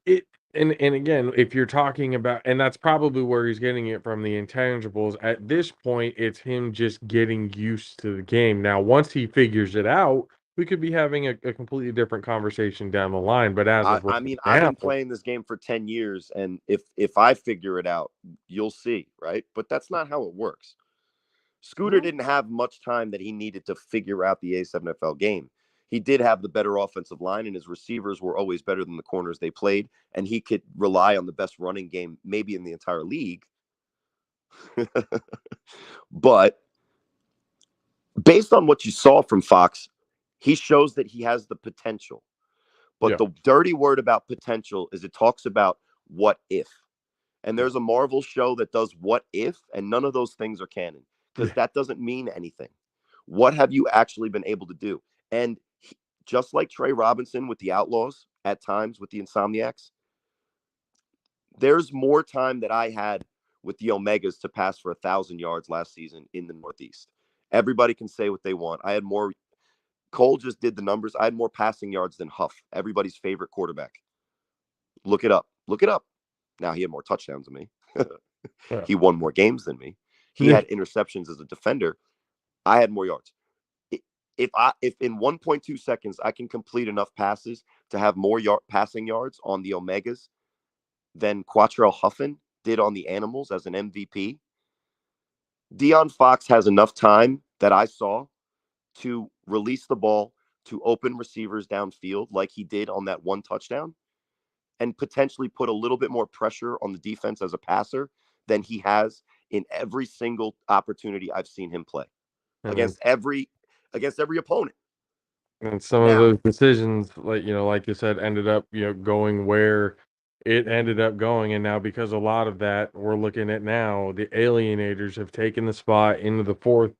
and again, if you're talking about, and that's probably where he's getting it from, the intangibles. At this point, it's him just getting used to the game. Now, once he figures it out, we could be having a completely different conversation down the line. But as of I right mean, I've now, been playing this game for 10 years, and if I figure it out, you'll see, right? But that's not how it works. Scooter didn't have much time that he needed to figure out the A7FL game. He did have the better offensive line, and his receivers were always better than the corners they played, and he could rely on the best running game maybe in the entire league. But based on what you saw from Fox, he shows that he has the potential. But yeah, the dirty word about potential is it talks about what if. And there's a Marvel show that does what if, and none of those things are canon because yeah. that doesn't mean anything. What have you actually been able to do? And just like Trey Robinson with the Outlaws at times with the Insomniacs, there's more time that I had with the Omegas to pass for 1,000 yards last season in the Northeast. Everybody can say what they want. I had more. Cole just did the numbers. I had more passing yards than Huff, everybody's favorite quarterback. Look it up. Look it up. Now he had more touchdowns than me. Yeah. He won more games than me. He Yeah. had interceptions as a defender. I had more yards. If in 1.2 seconds I can complete enough passes to have more passing yards on the Omegas than Quattrell Huffin did on the Animals as an MVP, De'Aaron Fox has enough time that I saw to release the ball to open receivers downfield like he did on that one touchdown and potentially put a little bit more pressure on the defense as a passer than he has in every single opportunity I've seen him play And then against every opponent. and some of Now, those decisions, like you said, ended up, going where it ended up going. And now, because a lot of that, we're looking at now, the Alienators have taken the spot into the fourth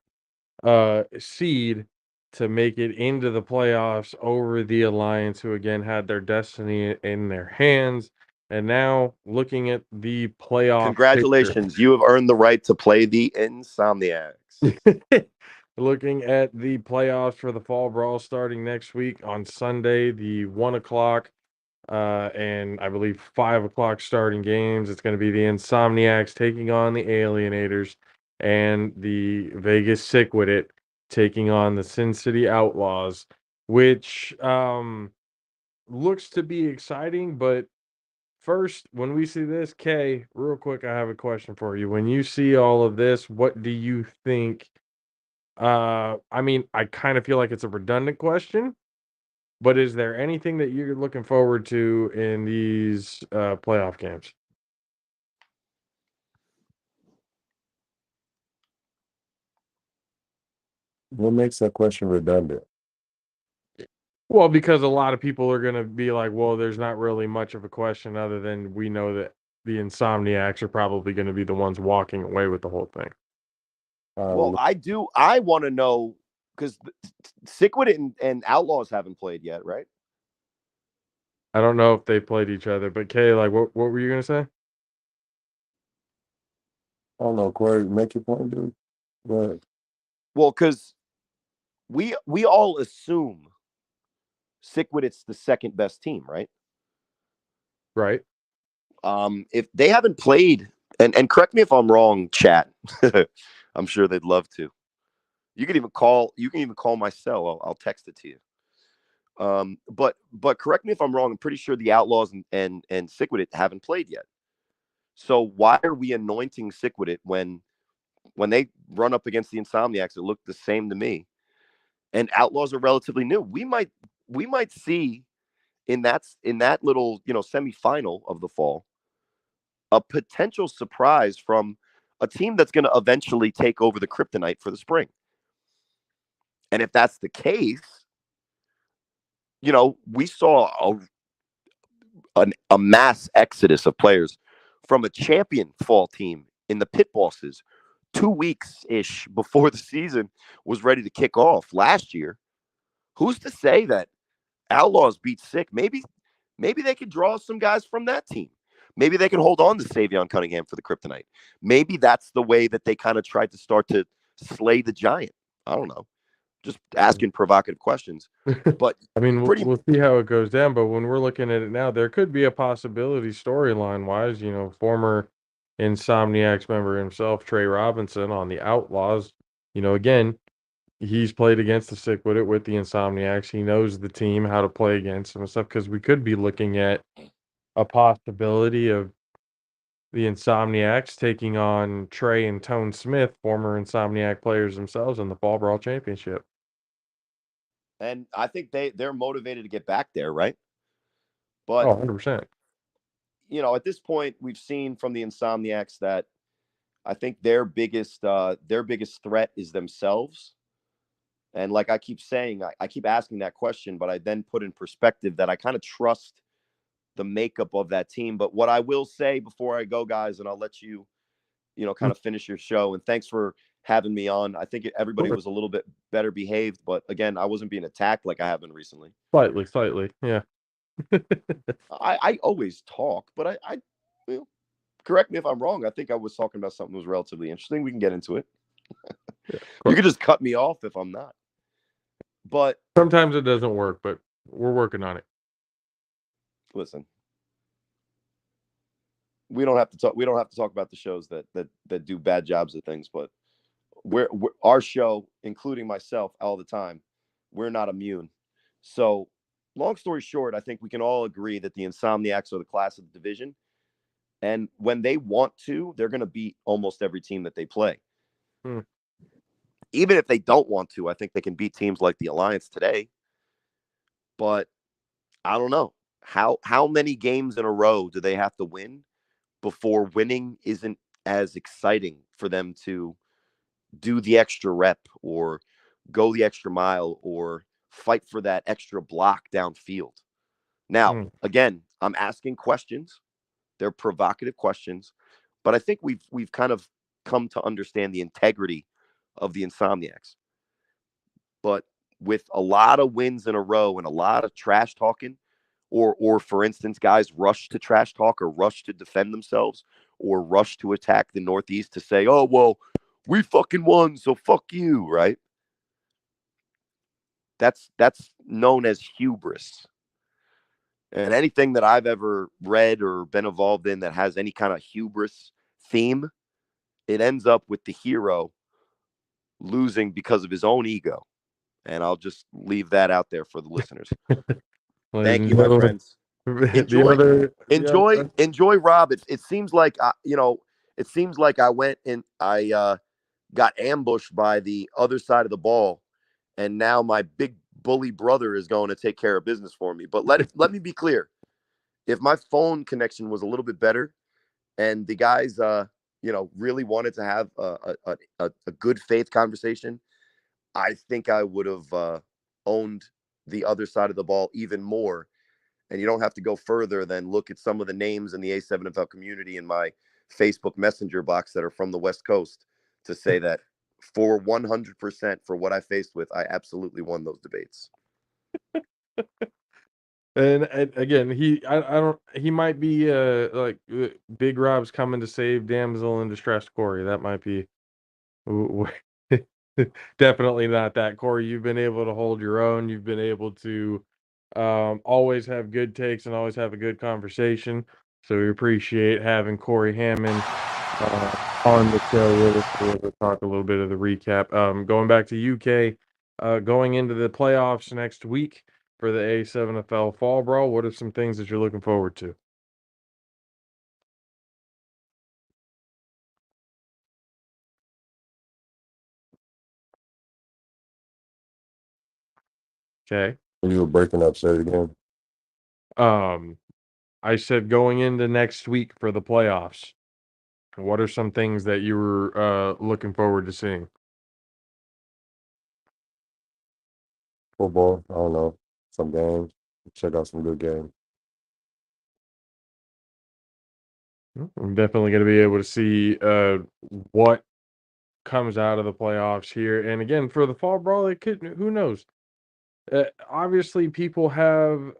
seed to make it into the playoffs over the Alliance, who again had their destiny in their hands. And now, looking at the playoff picture. congratulations. You have earned the right to play the Insomniacs. Looking at the playoffs for the Fall Brawl starting next week on Sunday, the 1 o'clock and I believe 5 o'clock starting games. It's going to be the Insomniacs taking on the Alienators and the Vegas Sick with It taking on the Sin City Outlaws, which looks to be exciting. But first, when we see this, Kay, real quick, I have a question for you. When you see all of this, what do you think? I mean, I kind of feel like it's a redundant question, but is there anything that you're looking forward to in these playoff games? What makes that question redundant? Well, because a lot of people are going to be like, well, there's not really much of a question other than we know that the Insomniacs are probably going to be the ones walking away with the whole thing. Well, I want to know because Sickwit and Outlaws haven't played yet, right? I don't know if they played each other, but Kay, like, what were you going to say? I don't know, Corey. Make your point, dude. Go ahead. Well, because we all assume Sickwit's the second best team, right? Right. If they haven't played, and correct me if I'm wrong, chat. I'm sure they'd love to. You can even call my cell. I'll text it to you. But correct me if I'm wrong. I'm pretty sure the Outlaws and Sickwit haven't played yet. So why are we anointing Sickwit when they run up against the Insomniacs? It looked the same to me. And Outlaws are relatively new. We might see in that little semifinal of the fall a potential surprise from a team that's going to eventually take over the Kryptonite for the spring. And if that's the case, we saw a mass exodus of players from a champion fall team in the pit bosses 2 weeks ish before the season was ready to kick off last year. Who's to say that Outlaws beat Sick? Maybe they could draw some guys from that team. Maybe they can hold on to Savion Cunningham for the Kryptonite. Maybe that's the way that they kind of tried to start to slay the giant. I don't know. Just asking provocative questions. But I mean, pretty we'll see how it goes down. But when we're looking at it now, there could be a possibility storyline wise. Former Insomniacs member himself, Trey Robinson, on the Outlaws. Again, he's played against the Sick with the Insomniacs. He knows the team, how to play against them and stuff. Because we could be looking at a possibility of the Insomniacs taking on Trey and Tone Smith, former Insomniac players themselves, in the Fall Brawl Championship. And I think they're motivated to get back there, right? But 100%. At this point, we've seen from the Insomniacs that I think their biggest threat is themselves. And like I keep saying, I keep asking that question, but I then put in perspective that I kind of trust the makeup of that team. But what I will say before I go, guys, and I'll let you, kind of finish your show. And thanks for having me on. I think everybody was a little bit better behaved, but again, I wasn't being attacked like I have been recently. Slightly, yeah. I always talk, but I correct me if I'm wrong. I think I was talking about something that was relatively interesting. We can get into it. Yeah, you can just cut me off if I'm not. But sometimes it doesn't work, but we're working on it. Listen, we don't have to talk about the shows that do bad jobs at things, but we're our show, including myself, all the time, we're not immune. So, long story short, I think we can all agree that the Insomniacs are the class of the division, and when they want to, they're going to beat almost every team that they play. Even if they don't want to, I think they can beat teams like the Alliance today. But I don't know how many games in a row do they have to win before winning isn't as exciting for them to do the extra rep or go the extra mile or fight for that extra block downfield. Now, again, I'm asking questions. They're provocative questions, but I think we've kind of come to understand the integrity of the Insomniacs. But with a lot of wins in a row and a lot of trash talking, or for instance, guys rush to trash talk or rush to defend themselves or rush to attack the Northeast to say, oh, well, we fucking won, so fuck you, right? That's known as hubris. And anything that I've ever read or been involved in that has any kind of hubris theme, it ends up with the hero losing because of his own ego. And I'll just leave that out there for the listeners. Thank you, my friends. Enjoy, Rob. It seems like it seems like I went and I got ambushed by the other side of the ball, and now my big bully brother is going to take care of business for me. But let me be clear: if my phone connection was a little bit better, and the guys really wanted to have a good faith conversation, I think I would have owned the other side of the ball even more. And you don't have to go further than look at some of the names in the A7FL community in my Facebook Messenger box that are from the West Coast to say that for 100% for what I faced with, I absolutely won those debates. And again, he might be like Big Rob's coming to save damsel in distress Corey. That might be definitely not that, Corey. You've been able to hold your own. You've been able to always have good takes and always have a good conversation. So we appreciate having Corey Hammond on the show with us to talk a little bit of the recap. Going back to UK, going into the playoffs next week for the A7FL Fall Brawl, what are some things that you're looking forward to? Okay. You were breaking up, say it again. I said going into next week for the playoffs, what are some things that you were looking forward to seeing? Football, I don't know, some games. Check out some good games. I'm definitely going to be able to see what comes out of the playoffs here. And again, for the fall brawl, it could, who knows? Obviously, people have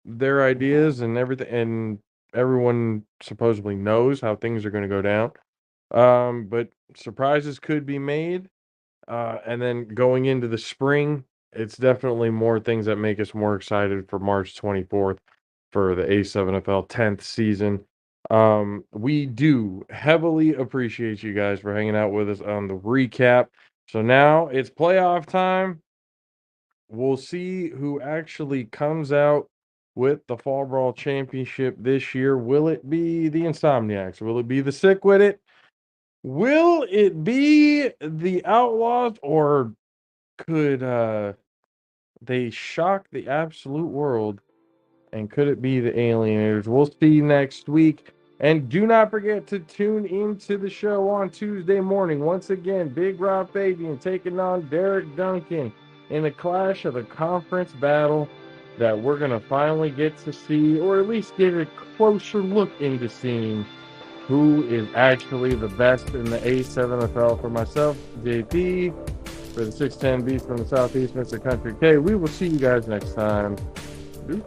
their ideas and everything, and everyone supposedly knows how things are going to go down. But surprises could be made. And then going into the spring, it's definitely more things that make us more excited for March 24th for the A7FL 10th season. We do heavily appreciate you guys for hanging out with us on the recap. So now it's playoff time. We'll see who actually comes out with the Fall Brawl Championship this year. Will it be the Insomniacs? Will it be the Sick with it? Will it be the Outlaws, or could they shock the absolute world? And could it be the Alienators? We'll see next week. And do not forget to tune into the show on Tuesday morning. Once again, Big Rob Fabian taking on Derek Duncan in a clash of the conference battle that we're going to finally get to see, or at least get a closer look into seeing who is actually the best in the A7FL. For myself, JP, for the 610 Beast from the Southeast, Mr. Country K. We will see you guys next time. Peace.